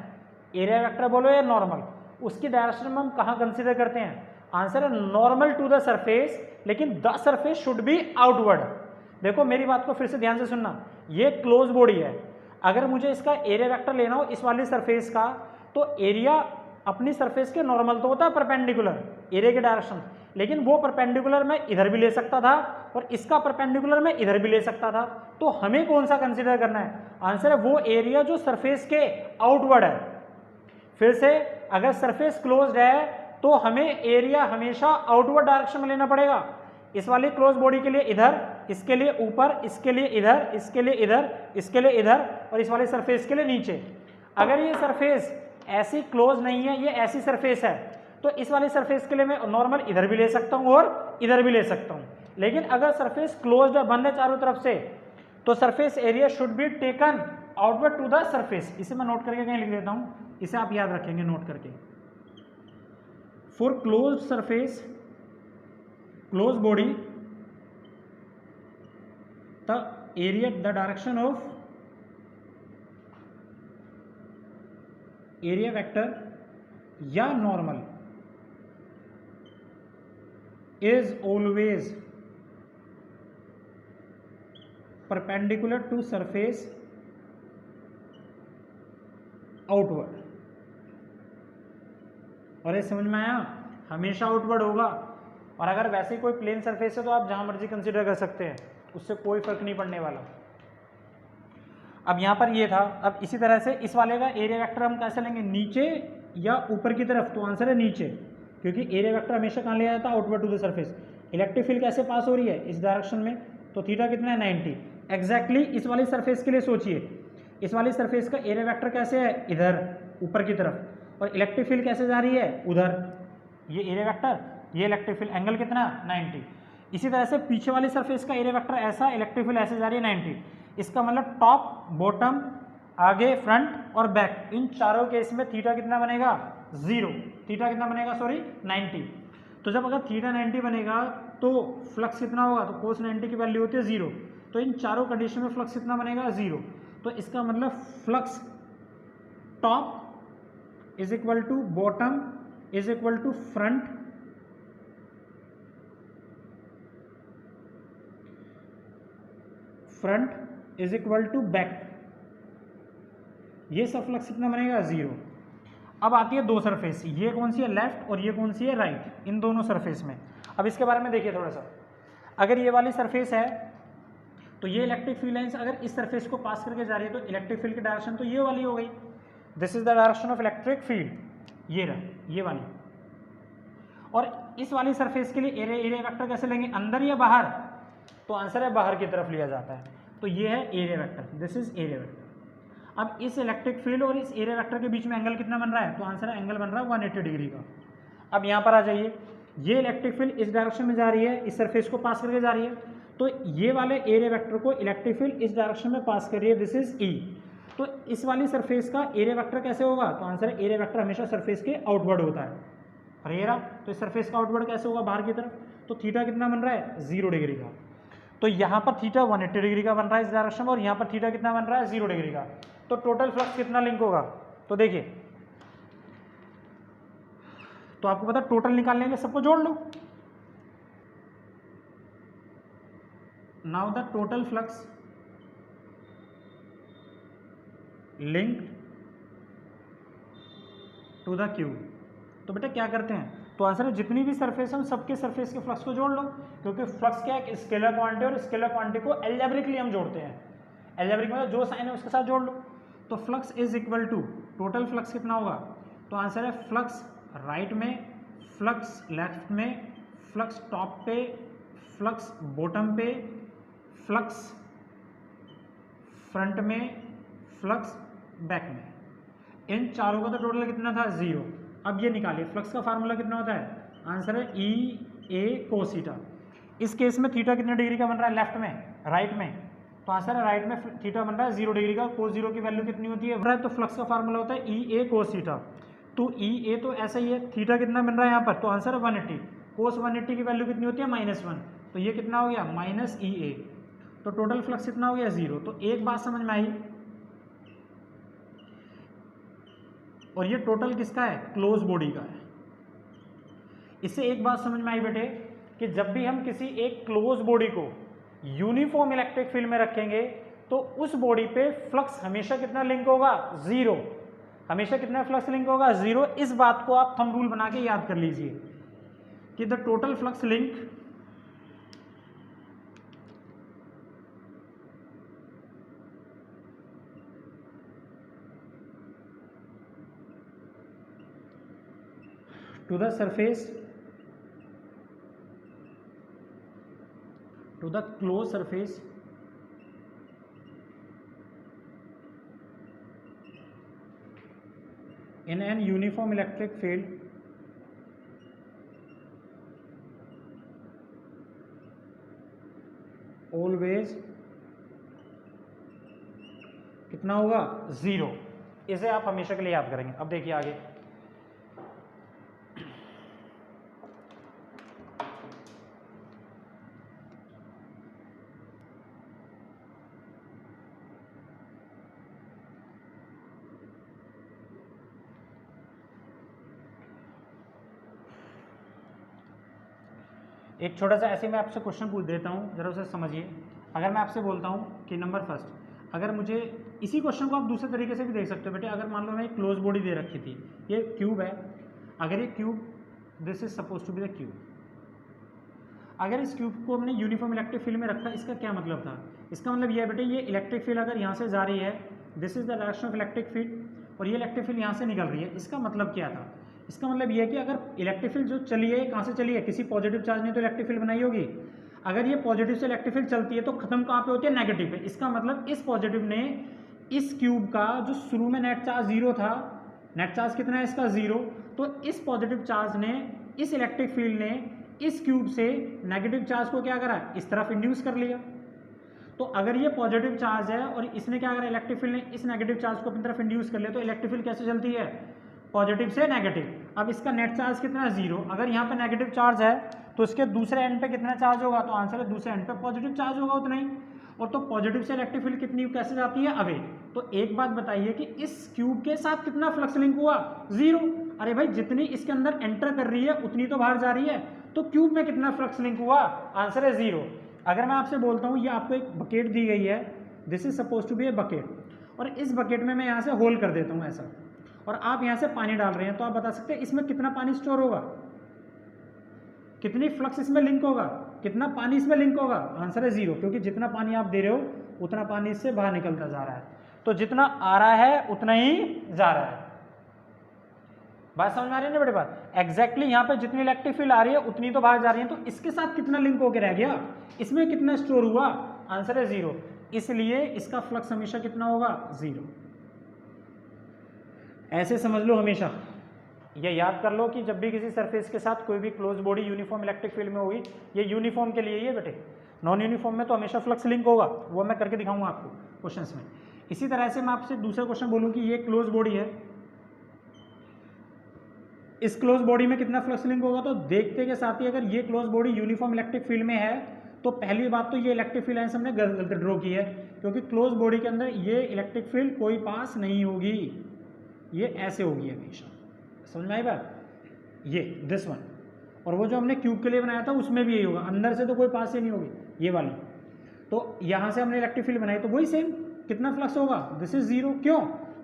एरिया वेक्टर बोलो या नॉर्मल, उसकी डायरेक्शन में हम कहाँ कंसीडर करते हैं, आंसर है नॉर्मल टू द सरफेस, लेकिन the surface should be outward. देखो मेरी बात को फिर से ध्यान से सुनना, ये क्लोज बॉडी है, अगर मुझे इसका एरिया वेक्टर लेना हो इस वाली सरफेस का, तो एरिया अपनी सरफेस के नॉर्मल तो होता है परपेंडिकुलर एरिया के डायरेक्शन, लेकिन वो परपेंडिकुलर मैं इधर भी ले सकता था और इसका परपेंडिकुलर मैं इधर भी ले सकता था। तो हमें कौन सा कंसीडर करना है? आंसर है वो एरिया जो सरफेस के आउटवर्ड है। फिर से अगर सरफेस क्लोज्ड है तो हमें एरिया हमेशा आउटवर्ड डायरेक्शन में लेना पड़ेगा। इस वाली क्लोज बॉडी के लिए इधर, इसके लिए ऊपर, इसके लिए इधर, इसके लिए इधर, इसके लिए इधर, और इस वाली सरफेस के लिए नीचे। अगर ये सरफेस ऐसी क्लोज नहीं है, ये ऐसी सरफेस है, तो इस वाली सरफेस के लिए मैं नॉर्मल इधर भी ले सकता हूँ और इधर भी ले सकता हूँ। लेकिन अगर सरफेस क्लोज्ड है, बंद है चारों तरफ से, तो surface area should be taken outward to the surface. इसे मैं नोट करके कहीं लिख देता हूँ, इसे आप याद रखेंगे नोट करके। For close surface, close body, the area, the direction of area vector या normal is always perpendicular to surface outward. और ये समझ में आया? हमेशा आउटवर्ड होगा, और अगर वैसे ही कोई प्लेन सरफेस है तो आप जहां मर्जी कंसीडर कर सकते हैं, उससे कोई फर्क नहीं पड़ने वाला। अब यहाँ पर ये था, अब इसी तरह से इस वाले का एरिया वेक्टर हम कैसे लेंगे, नीचे या ऊपर की तरफ? तो आंसर है नीचे, क्योंकि एरिया वेक्टर हमेशा कहाँ ले जाता है? Outward to the surface. Electric field कैसे पास हो रही है? इस डायरेक्शन में, तो थीटा कितना है? 90। एग्जैक्टली इस वाली सरफेस के लिए सोचिए, इस वाली सरफेस का एरिया वेक्टर कैसे है? इधर ऊपर की तरफ, और इलेक्ट्रिक फील्ड कैसे जा रही है? उधर। ये एरिया वेक्टर, ये इलेक्ट्रिक फील्ड, एंगल कितना? 90। इसी तरह से पीछे वाली सरफेस का एरिया वेक्टर ऐसा, इलेक्ट्रिक फील्ड ऐसे जा रही है 90। इसका मतलब टॉप, बॉटम, आगे, फ्रंट और बैक, इन चारों केस में थीटा कितना बनेगा? 0। थीटा कितना बनेगा? सॉरी 90। तो जब अगर थीटा 90 बनेगा तो फ्लक्स कितना होगा? तो कोस 90 की वैल्यू होती है 0। तो इन चारों कंडीशन में फ्लक्स कितना बनेगा? 0। तो इसका मतलब flux top is equal to bottom is equal to front is equal to back, ये सब फ्लक्स कितना बनेगा? 0। अब आती है दो सरफेस, ये कौन सी है? लेफ्ट, और ये कौन सी है? राइट। इन दोनों सरफेस में अब इसके बारे में देखिए थोड़ा सा। अगर ये वाली सरफेस है तो ये इलेक्ट्रिक फील्ड लाइंस अगर इस सरफेस को पास करके जा रही है तो इलेक्ट्रिक फील्ड की डायरेक्शन तो ये वाली हो गई, this is the direction of electric field, ये रहा, ये वाली। और इस वाली सरफेस के लिए एरिया वेक्टर कैसे लेंगे? अंदर या बाहर? तो आंसर है बाहर की तरफ लिया जाता है। तो ये है area vector, this is area vector. अब इस इलेक्ट्रिक फील्ड और इस एरिया वेक्टर के बीच में एंगल कितना बन रहा है? तो आंसर है एंगल बन रहा है 180 डिग्री का। अब यहाँ पर आ जाइए, ये इलेक्ट्रिक फील्ड इस डायरेक्शन में जा रही है, इस सरफेस को पास करके जा रही है, तो ये वाले एरिया वेक्टर को इलेक्ट्रिक फील्ड इस डायरेक्शन में पास कर रही है, दिस इज ई। तो इस वाली सरफेस का एरिया वेक्टर कैसे होगा? तो आंसर है एरिया वेक्टर हमेशा सरफेस के आउटवर्ड होता है। और ये रहा, तो इस सरफेस का आउटवर्ड कैसे होगा? बाहर की तरफ। तो थीटा कितना बन रहा है? 0 डिग्री का। तो यहाँ पर थीटा 180 डिग्री का बन रहा है इस डायरेक्शन में, और यहाँ पर थीटा कितना बन रहा है? 0 डिग्री का। तो टोटल फ्लक्स कितना लिंक होगा? तो देखिए, तो आपको पता टोटल निकालने के लिए सबको जोड़ लो। Now the total flux link to the cube. तो बेटा क्या करते हैं? तो आंसर है जितनी भी सरफेस है उन सबके सरफेस के फ्लक्स को जोड़ लो, क्योंकि फ्लक्स क्या है? स्केलर क्वांटिटी, और स्केलर क्वांटिटी को एल्जेब्रिकली हम जोड़ते हैं। एल्जेब्रिक मतलब जो साइन है उसके साथ जोड़ लो। तो flux is equal to, total flux कितना होगा? तो आंसर है फ्लक्स राइट में, फ्लक्स लेफ्ट में, फ्लक्स टॉप पे, फ्लक्स बॉटम पे, फ्लक्स फ्रंट में, फ्लक्स बैक में। इन चारों का तो टोटल कितना था? 0। अब ये निकालिए, फ्लक्स का फार्मूला कितना होता है? आंसर है ई ए कोस थीटा। इस केस में थीटा कितने डिग्री का बन रहा है? लेफ्ट में, राइट में? तो आंसर है राइट में थीटा बन रहा है 0 डिग्री का। कोस 0 की वैल्यू कितनी होती है? तो फ्लक्स का फार्मूला होता है ई ए कोस थीटा। तो ई ए तो ऐसा ही है, थीटा कितना बन रहा है यहाँ पर? तो आंसर है 180। कोस 180 की वैल्यू कितनी होती है? -1। तो ये कितना हो गया? माइनस ई ए। तो टोटल फ्लक्स कितना हो गया? 0। तो एक बात समझ में आई, और ये टोटल किसका है? क्लोज बॉडी का है। इससे एक बात समझ में आई बेटे कि जब भी हम किसी एक क्लोज बॉडी को यूनिफॉर्म इलेक्ट्रिक फील्ड में रखेंगे तो उस बॉडी पे फ्लक्स हमेशा कितना लिंक होगा, जीरो। हमेशा कितना फ्लक्स लिंक होगा, जीरो। इस बात को आप थंब रूल बना के याद कर लीजिए कि the total flux link to the surface, to the closed surface in an uniform electric field always कितना होगा, जीरो। इसे आप हमेशा के लिए याद करेंगे। अब देखिए आगे, एक छोटा सा ऐसे मैं आपसे क्वेश्चन पूछ देता हूँ, जरा उसे समझिए। अगर मैं आपसे बोलता हूँ कि नंबर फर्स्ट, अगर मुझे इसी क्वेश्चन को आप दूसरे तरीके से भी देख सकते हो बेटे। अगर मान लो मैं एक क्लोज बॉडी दे रखी थी, ये क्यूब है। अगर ये cube, this is suppose to be the cube, अगर इस क्यूब को हमने यूनिफॉर्म इलेक्ट्रिक फील्ड में रखा, इसका क्या मतलब था? इसका मतलब ये है बेटे, ये इलेक्ट्रिक फील्ड अगर यहाँ से जा रही है, this is the direction of electric field, और ये इलेक्ट्रिक फील्ड यहाँ से निकल रही है। इसका मतलब क्या था? इसका मतलब ये है कि अगर इलेक्ट्रिक फील्ड जो चली है, कहाँ से चली है? किसी पॉजिटिव चार्ज ने तो इलेक्ट्रिक फील्ड बनाई होगी। अगर ये पॉजिटिव से इलेक्ट्रिक फील्ड चलती है तो खत्म कहाँ पे होती है? नेगेटिव पे। इसका मतलब इस पॉजिटिव ने इस क्यूब का जो शुरू में नेट चार्ज जीरो था, नेट चार्ज कितना है इसका? जीरो। तो इस पॉजिटिव चार्ज ने, इस इलेक्ट्रिक फील्ड ने इस क्यूब से नेगेटिव चार्ज को क्या करा? इस तरफ इंड्यूस कर लिया। तो अगर ये पॉजिटिव चार्ज है और इसने क्या करा? इलेक्ट्रिक फील्ड ने इस नेगेटिव चार्ज को अपनी तरफ इंड्यूस कर लिया, तो इलेक्ट्रिक फील्ड कैसे चलती है? पॉजिटिव से नेगेटिव। अब इसका नेट चार्ज कितना है? जीरो। अगर यहाँ पे नेगेटिव चार्ज है तो इसके दूसरे एंड पे कितना चार्ज होगा? तो आंसर है दूसरे एंड पे पॉजिटिव चार्ज होगा, उतना ही। और तो पॉजिटिव से इलेक्ट्रिक फील्ड कितनी कैसे जाती है? अवे। तो एक बात बताइए कि इस क्यूब के साथ कितना फ्लक्स लिंक हुआ? जीरो। अरे भाई, जितनी इसके अंदर एंटर कर रही है उतनी तो बाहर जा रही है, तो क्यूब में कितना फ्लक्स लिंक हुआ? आंसर है जीरो। अगर मैं आपसे बोलता हूँ ये आपको एक बकेट दी गई है, this is suppose to be a bucket, और इस बकेट में मैं यहाँ से होल कर देता हूँ ऐसा, और आप यहाँ से पानी डाल रहे हैं, तो आप बता सकते हैं इसमें कितना पानी स्टोर होगा? कितनी फ्लक्स इसमें लिंक होगा? कितना पानी इसमें लिंक होगा? आंसर है जीरो, क्योंकि जितना पानी आप दे रहे हो उतना पानी इससे बाहर निकलता जा रहा है। तो जितना आ रहा है उतना ही जा रहा है। बात समझ में आ रही है ना बेटे? बात एग्जैक्टली यहाँ पे जितनी इलेक्ट्रिक फील्ड आ रही है उतनी तो बाहर जा रही है, तो इसके साथ कितना लिंक होकर रह गया? इसमें कितना स्टोर हुआ? आंसर है जीरो। इसलिए इसका फ्लक्स हमेशा कितना होगा? जीरो। ऐसे समझ लो, हमेशा ये याद कर लो कि जब भी किसी सरफेस के साथ कोई भी close body uniform electric field में होगी, ये यूनिफॉर्म के लिए ये बेटे, नॉन यूनिफॉर्म में तो हमेशा फ्लक्स लिंक होगा। वो मैं करके दिखाऊंगा आपको क्वेश्चंस में। इसी तरह से मैं आपसे दूसरा क्वेश्चन बोलूँ कि ये क्लोज बॉडी है, इस क्लोज बॉडी में कितना फ्लक्स लिंक होगा? तो देखते के साथ ही अगर ये close body uniform electric field में है तो पहली बात तो ये इलेक्ट्रिक फील्ड लाइन्स हमने गलत ड्रॉ की है, क्योंकि क्लोज बॉडी के अंदर ये इलेक्ट्रिक फील्ड कोई पास नहीं होगी, ये ऐसे होगी हमेशा। समझ में आई बात? ये दिस वन, और वो जो हमने क्यूब के लिए बनाया था उसमें भी यही होगा, अंदर से तो कोई पास ही नहीं होगी, ये वाली। तो यहाँ से हमने इलेक्ट्रिक फील्ड बनाई तो वही सेम, कितना फ्लक्स होगा? This is zero. क्यों?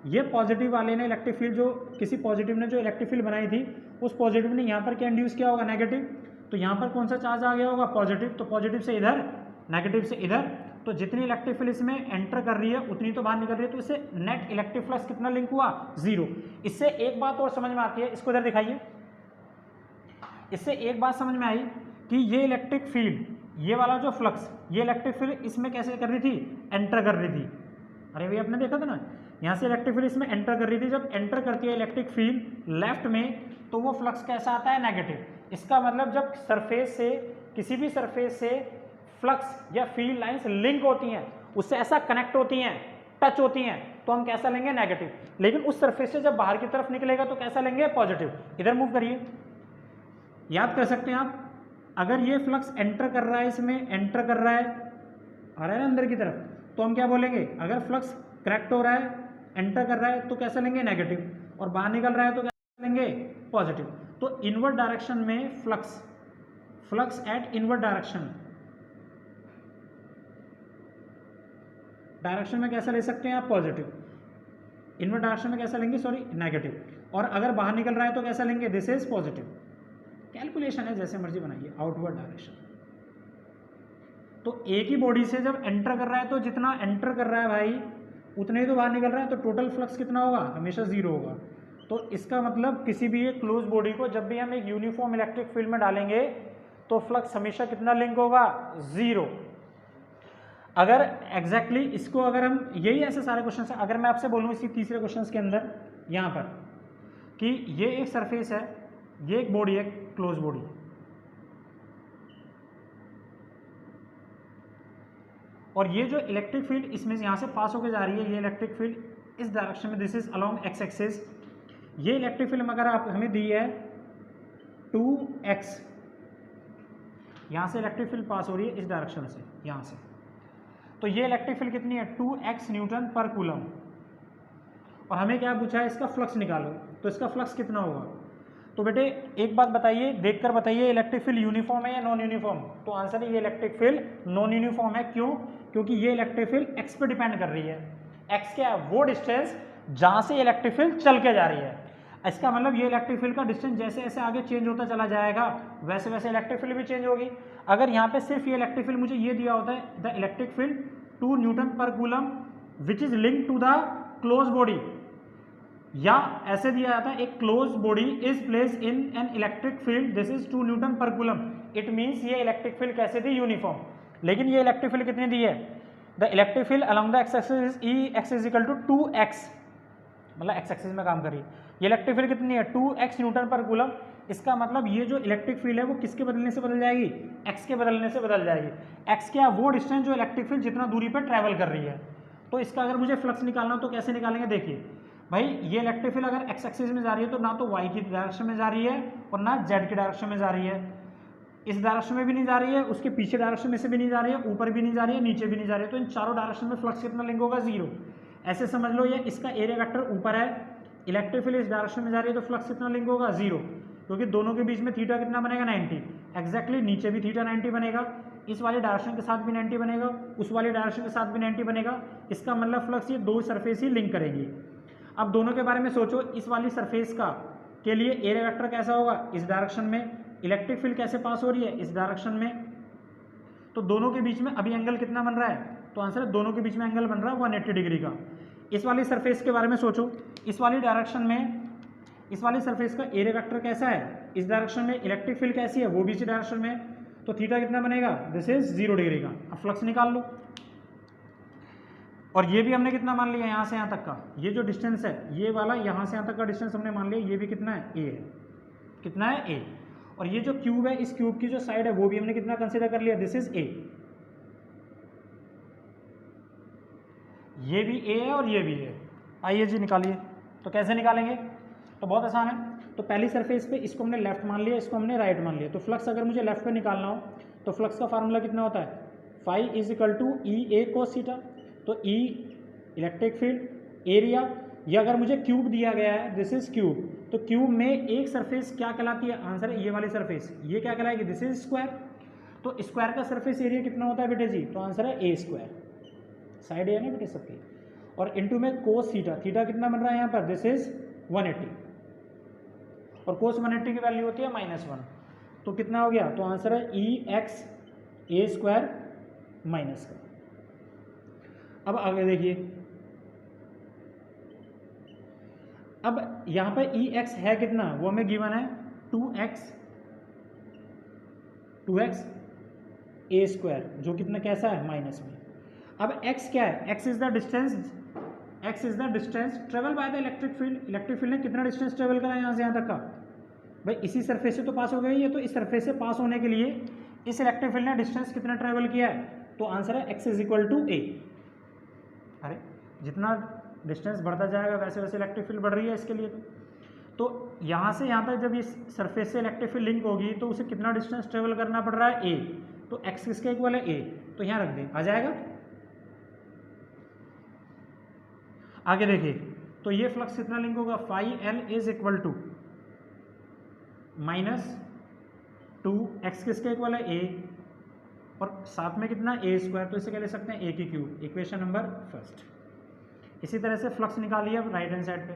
ये पॉजिटिव वाले ने इलेक्ट्रिक फील्ड, जो किसी पॉजिटिव ने जो इलेक्ट्रिक फील्ड बनाई थी, उस पॉजिटिव ने यहाँ पर क्या इंड्यूस किया होगा? नेगेटिव। तो यहाँ पर कौन सा चार्ज आ गया होगा? पॉजिटिव। तो पॉजिटिव से इधर, नेगेटिव से इधर, तो जितनी इलेक्ट्रिक फील्ड इसमें एंटर कर रही है उतनी तो बाहर निकल रही है, तो इससे नेट इलेक्ट्रिक फ्लक्स कितना लिंक हुआ? जीरो। इससे एक बात और समझ में आती है, इसको इधर दिखाइए। इससे एक बात समझ में आई कि ये इलेक्ट्रिक फील्ड, ये वाला जो फ्लक्स, ये इलेक्ट्रिक फील्ड इसमें कैसे कर रही थी? एंटर कर रही थी। अरे भैया आपने देखा था ना, यहाँ से इलेक्ट्रिक फील्ड इसमें एंटर कर रही थी। जब एंटर करती है इलेक्ट्रिक फील्ड लेफ्ट में, तो वो फ्लक्स कैसा आता है? नेगेटिव। इसका मतलब जब सरफेस से, किसी भी सरफेस से फ्लक्स या फील्ड लाइंस लिंक होती हैं, उससे ऐसा कनेक्ट होती हैं, टच होती हैं, तो हम कैसा लेंगे? नेगेटिव। लेकिन उस सरफेस से जब बाहर की तरफ निकलेगा तो कैसा लेंगे? पॉजिटिव। इधर मूव करिए, याद कर सकते हैं आप। अगर ये फ्लक्स एंटर कर रहा है, इसमें एंटर कर रहा है, आ रहा है ना अंदर की तरफ, तो हम क्या बोलेंगे? अगर फ्लक्स करेक्ट हो रहा है, एंटर कर रहा है, तो कैसा लेंगे? नेगेटिव। और बाहर निकल रहा है तो क्या लेंगे? पॉजिटिव। तो इनवर्ड डायरेक्शन में फ्लक्स एट इनवर्ड डायरेक्शन में कैसा ले सकते हैं आप, पॉजिटिव। इनवर्ड डायरेक्शन में कैसा लेंगे, सॉरी नेगेटिव। और अगर बाहर निकल रहा है तो कैसा लेंगे, दिस इज पॉजिटिव। कैलकुलेशन है, जैसे मर्जी बनाइए। आउटवर्ड डायरेक्शन, तो एक ही बॉडी से जब एंटर कर रहा है तो जितना एंटर कर रहा है भाई उतने ही तो बाहर निकल रहा है, तो टोटल फ्लक्स कितना होगा, हमेशा जीरो होगा। तो इसका मतलब किसी भी एक क्लोज बॉडी को जब भी हम एक यूनिफॉर्म इलेक्ट्रिक फील्ड में डालेंगे तो फ्लक्स हमेशा कितना लिंक होगा, जीरो। अगर एग्जैक्टली इसको अगर हम, यही ऐसे सारे क्वेश्चन है, अगर मैं आपसे बोलूँ इसी तीसरे क्वेश्चन के अंदर यहाँ पर कि ये एक सरफेस है, ये एक बॉडी है, क्लोज बॉडी, और ये जो इलेक्ट्रिक फील्ड इसमें यहाँ से पास होकर जा रही है, ये इलेक्ट्रिक फील्ड इस डायरेक्शन में, this is along x axis. ये इलेक्ट्रिक फील्ड अगर आप हमें दी है 2x, यहाँ से इलेक्ट्रिक फील्ड पास हो रही है इस डायरेक्शन से, यहाँ से, तो ये इलेक्ट्रिक फील्ड कितनी है, 2x न्यूटन पर कूलम। और हमें क्या पूछा है, इसका फ्लक्स निकालो, तो इसका फ्लक्स कितना होगा। तो बेटे एक बात बताइए, देखकर बताइए, इलेक्ट्रिक फील्ड यूनिफॉर्म है या नॉन यूनिफॉर्म। तो आंसर है ये इलेक्ट्रिक फील्ड नॉन यूनिफॉर्म है। क्यों, क्योंकि ये इलेक्ट्रिक फील्ड एक्स पे डिपेंड कर रही है। एक्स क्या है, वो डिस्टेंस जहाँ से इलेक्ट्रिक फील्ड चल के जा रही है। इसका मतलब ये इलेक्ट्रिक फील्ड का डिस्टेंस जैसे जैसे आगे चेंज होता चला जाएगा वैसे वैसे इलेक्ट्रिक फील्ड भी चेंज होगी। अगर यहाँ पे सिर्फ ये इलेक्ट्रिक फील्ड मुझे ये दिया होता है, the electric field 2 newton per coulomb which is link to the close body, या ऐसे दिया जाता है एक close body is place in an electric field this is 2 newton per coulomb, it means ये इलेक्ट्रिक फील्ड कैसे थी, यूनिफॉर्म। लेकिन ये इलेक्ट्रिक फील्ड कितनी दी है, the electric field along the X axis E X is equal to 2x, मतलब एक्स एक्सिस में काम करिए। ये इलेक्ट्रिक फील्ड कितनी है, 2x न्यूटन पर कूलम। इसका मतलब ये जो इलेक्ट्रिक फील्ड है वो किसके बदलने से बदल जाएगी, x के बदलने से बदल जाएगी। x क्या, वो डिस्टेंस जो इलेक्ट्रिक फील्ड जितना दूरी पर ट्रैवल कर रही है। तो इसका अगर मुझे फ्लक्स निकालना हो तो कैसे निकालेंगे, देखिए भाई ये इलेक्ट्रिक फील्ड अगर x एक्सिस में जा रही है तो ना तो y की डायरेक्शन में जा रही है और ना z की डायरेक्शन में जा रही है। इस डायरेक्शन में भी नहीं जा रही है, उसके पीछे डायरेक्शन में से भी नहीं जा रही है, ऊपर भी नहीं जा रही है, नीचे भी नहीं जा रही है। तो इन चारों डायरेक्शन में फ्लक्स कितना लिंक होगा, जीरो। ऐसे समझ लो ये इसका एरिया वेक्टर ऊपर है, इलेक्ट्रिक फील्ड इस डायरेक्शन में जा रही है तो फ्लक्स कितना लिंक होगा, जीरो, क्योंकि दोनों के बीच में थीटा कितना बनेगा, 90। एग्जैक्टली नीचे भी थीटा 90 बनेगा, इस वाले डायरेक्शन के साथ भी 90 बनेगा, उस वाले डायरेक्शन के साथ भी 90 बनेगा। इसका मतलब फ्लक्स ये दो सरफेस ही लिंक करेंगी। अब दोनों के बारे में सोचो, इस वाली सरफेस का के लिए एरिया वेक्टर कैसा होगा, इस डायरेक्शन में, इलेक्ट्रिक फील्ड कैसे पास हो रही है, इस डायरेक्शन में, तो दोनों के बीच में अभी एंगल कितना बन रहा है, तो आंसर है दोनों के बीच में एंगल बन रहा है 180 डिग्री का। इस वाली सरफेस के बारे में सोचो, इस वाली डायरेक्शन में इस वाली सरफेस का एरिया वेक्टर कैसा है, इस डायरेक्शन में, इलेक्ट्रिक फील्ड कैसी है, वो भी इसी डायरेक्शन में, तो थीटा कितना बनेगा, दिस इज 0 डिग्री का। अब फ्लक्स निकाल लो, और ये भी हमने कितना मान लिया, यहाँ से यहाँ तक का ये जो डिस्टेंस है, ये वाला यहाँ से यहाँ तक का डिस्टेंस हमने मान लिया, ये भी कितना है, ए है, कितना है, ए। और ये जो क्यूब है, इस क्यूब की जो साइड है वो भी हमने कितना कंसीडर कर लिया, दिस इज ए। ये भी ए है और ये भी है। आइए जी निकालिए, तो कैसे निकालेंगे, तो बहुत आसान है। तो पहली सरफेस पे इसको हमने लेफ्ट मान लिया, इसको हमने राइट मान लिया। तो फ्लक्स अगर मुझे लेफ्ट पे निकालना हो तो फ्लक्स का फार्मूला कितना होता है, phi is equal to E A cos theta. तो ई इलेक्ट्रिक फील्ड, एरिया, ये अगर मुझे क्यूब दिया गया है, दिस इज क्यूब, तो क्यूब में एक सरफेस क्या कहलाती है, आंसर है ये वाली सरफेस, ये क्या कहलाएगी, दिस इज स्क्वायर। तो स्क्वायर का सरफेस एरिया कितना होता है बेटे जी, तो आंसर है ए स्क्वायर, साइड है ना बेटे सबकी, और इनटू में कोस थीटा, थीटा कितना बन रहा है यहाँ पर, दिस इज 180, और कोस 180 की वैल्यू होती है -1, तो कितना हो गया, तो आंसर है ई एक्स ए स्क्वायर माइनस का। अब आगे देखिए, अब यहाँ पर ई एक्स है कितना, वो हमें गिवन है 2x ए स्क्वायर, जो कितना कैसा है, माइनस में। अब x क्या है, x is the distance travel by the electric field. Electric field ने कितना डिस्टेंस ट्रेवल करा यहाँ से यहाँ तक का, भाई इसी सरफेस से तो पास हो गई है, तो इस सरफेस से पास होने के लिए इस इलेक्ट्रिक फील्ड ने डिस्टेंस कितना ट्रेवल किया है, तो आंसर है x इज इक्वल टू ए। अरे जितना डिस्टेंस बढ़ता जाएगा वैसे वैसे इलेक्ट्रिक फील्ड बढ़ रही है इसके लिए। तो यहाँ से यहाँ तक जब इस सरफेस से इलेक्ट्रिक फील्ड लिंक होगी तो उसे कितना डिस्टेंस ट्रेवल करना पड़ रहा है, a, तो x किसके इक्वल है, a, तो यहाँ रख दें, आ जाएगा। आगे देखिए, तो ये फ्लक्स कितना लिंक होगा, phi L is equal to -2x किसके इक्वल है, a, और साथ में कितना a स्क्वायर, तो इसे क्या ले सकते हैं, a की क्यूब, इक्वेशन नंबर फर्स्ट। इसी तरह से फ्लक्स निकालिए अब राइट हैंड साइड पे।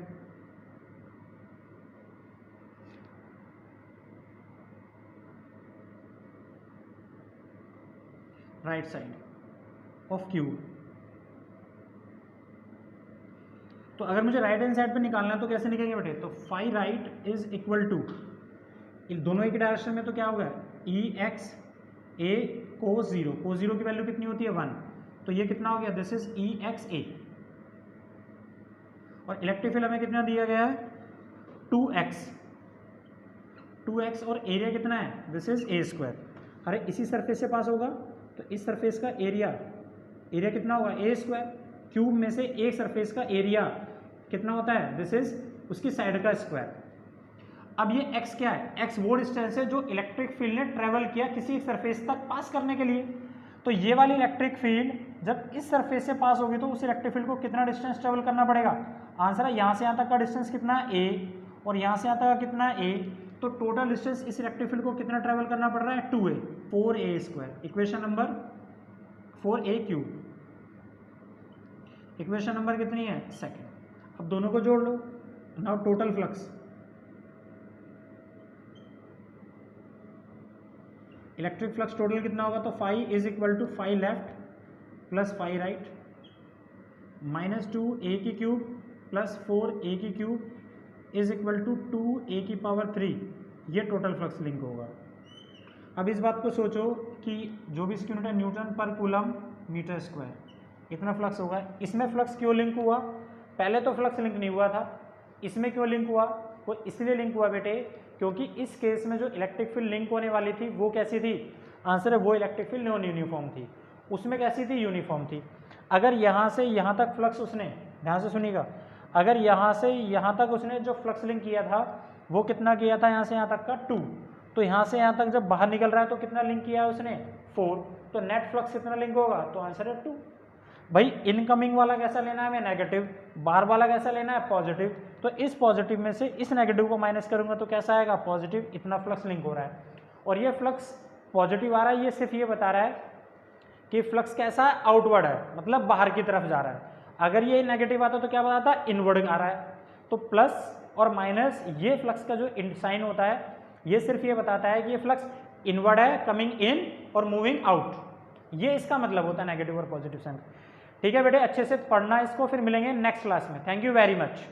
राइट साइड ऑफ क्यूब, तो अगर मुझे राइट हैंड साइड पे निकालना है तो कैसे निकलेंगे बेटे, तो phi right is equal to, इन दोनों एक डायरेक्शन में, तो क्या होगा, E x A cos zero की वैल्यू कितनी होती है 1, तो ये कितना हो गया, this is E x A, और इलेक्ट्रिक फील्ड हमें कितना दिया गया है 2x और एरिया कितना है, दिस इज ए स्क्वायर। अरे इसी सरफेस से पास होगा तो इस सरफेस का एरिया कितना होगा, ए स्क्वायर, क्यूब में से एक सरफेस का एरिया कितना होता है, दिस इज उसकी साइड का स्क्वायर। अब ये x क्या है, x वो डिस्टेंस है जो इलेक्ट्रिक फील्ड ने ट्रेवल किया किसी सरफेस तक पास करने के लिए। तो ये वाली इलेक्ट्रिक फील्ड जब इस सरफेस से पास होगी तो उस इलेक्ट्रिक फील्ड को कितना डिस्टेंस ट्रेवल करना पड़ेगा, आंसर है यहाँ से यहाँ तक का डिस्टेंस कितना है a, और यहाँ से यहाँ तक का कितना है a, तो टोटल डिस्टेंस इस इलेक्ट्रिक फील्ड को कितना ट्रेवल करना पड़ रहा है 2a, 4a square, equation number 4a cube, equation number कितनी है, सेकंड। अब दोनों को जोड़ लो, now total flux, electric flux total कितना होगा, तो phi is equal to phi left plus phi right -2a की क्यूब प्लस 4a की cube is equal to 2a की पावर 3, ये टोटल फ्लक्स लिंक होगा। अब इस बात को सोचो कि जो भी इसकी यूनिट है Newton per coulomb metre square, इतना फ्लक्स होगा। इसमें फ्लक्स क्यों लिंक हुआ, पहले तो फ्लक्स लिंक नहीं हुआ था, इसमें क्यों लिंक हुआ, वो इसलिए लिंक हुआ बेटे क्योंकि इस केस में जो इलेक्ट्रिक फील्ड लिंक होने वाली थी वो कैसी थी, आंसर है वो इलेक्ट्रिक फील्ड नॉन यूनिफॉर्म थी, उसमें कैसी थी, यूनिफॉर्म थी। अगर यहाँ से यहाँ तक फ्लक्स उसने, ध्यान से सुनिएगा, अगर यहाँ से यहाँ तक उसने जो फ्लक्स लिंक किया था वो कितना किया था, यहाँ से यहाँ तक का 2, तो यहाँ से यहाँ तक जब बाहर निकल रहा है तो कितना लिंक किया है उसने 4, तो नेट फ्लक्स कितना लिंक होगा, तो आंसर है 2। भाई इनकमिंग वाला कैसा लेना है हमें, नेगेटिव, बाहर वाला कैसा लेना है, पॉजिटिव, तो इस पॉजिटिव में से इस नेगेटिव को माइनस करूंगा तो कैसा आएगा, पॉजिटिव, इतना फ्लक्स लिंक हो रहा है। और ये फ्लक्स पॉजिटिव आ रहा है, ये सिर्फ ये बता रहा है कि फ्लक्स कैसा है, आउटवर्ड है, मतलब बाहर की तरफ जा रहा है। अगर ये नेगेटिव आता तो क्या बताता, इनवर्ड आ रहा है। तो प्लस और माइनस, ये फ्लक्स का जो साइन होता है ये सिर्फ ये बताता है कि ये फ्लक्स इनवर्ड है, कमिंग इन और मूविंग आउट, ये इसका मतलब होता है नेगेटिव और पॉजिटिव साइन। ठीक है बेटे, अच्छे से पढ़ना इसको, फिर मिलेंगे नेक्स्ट क्लास में। Thank you very much.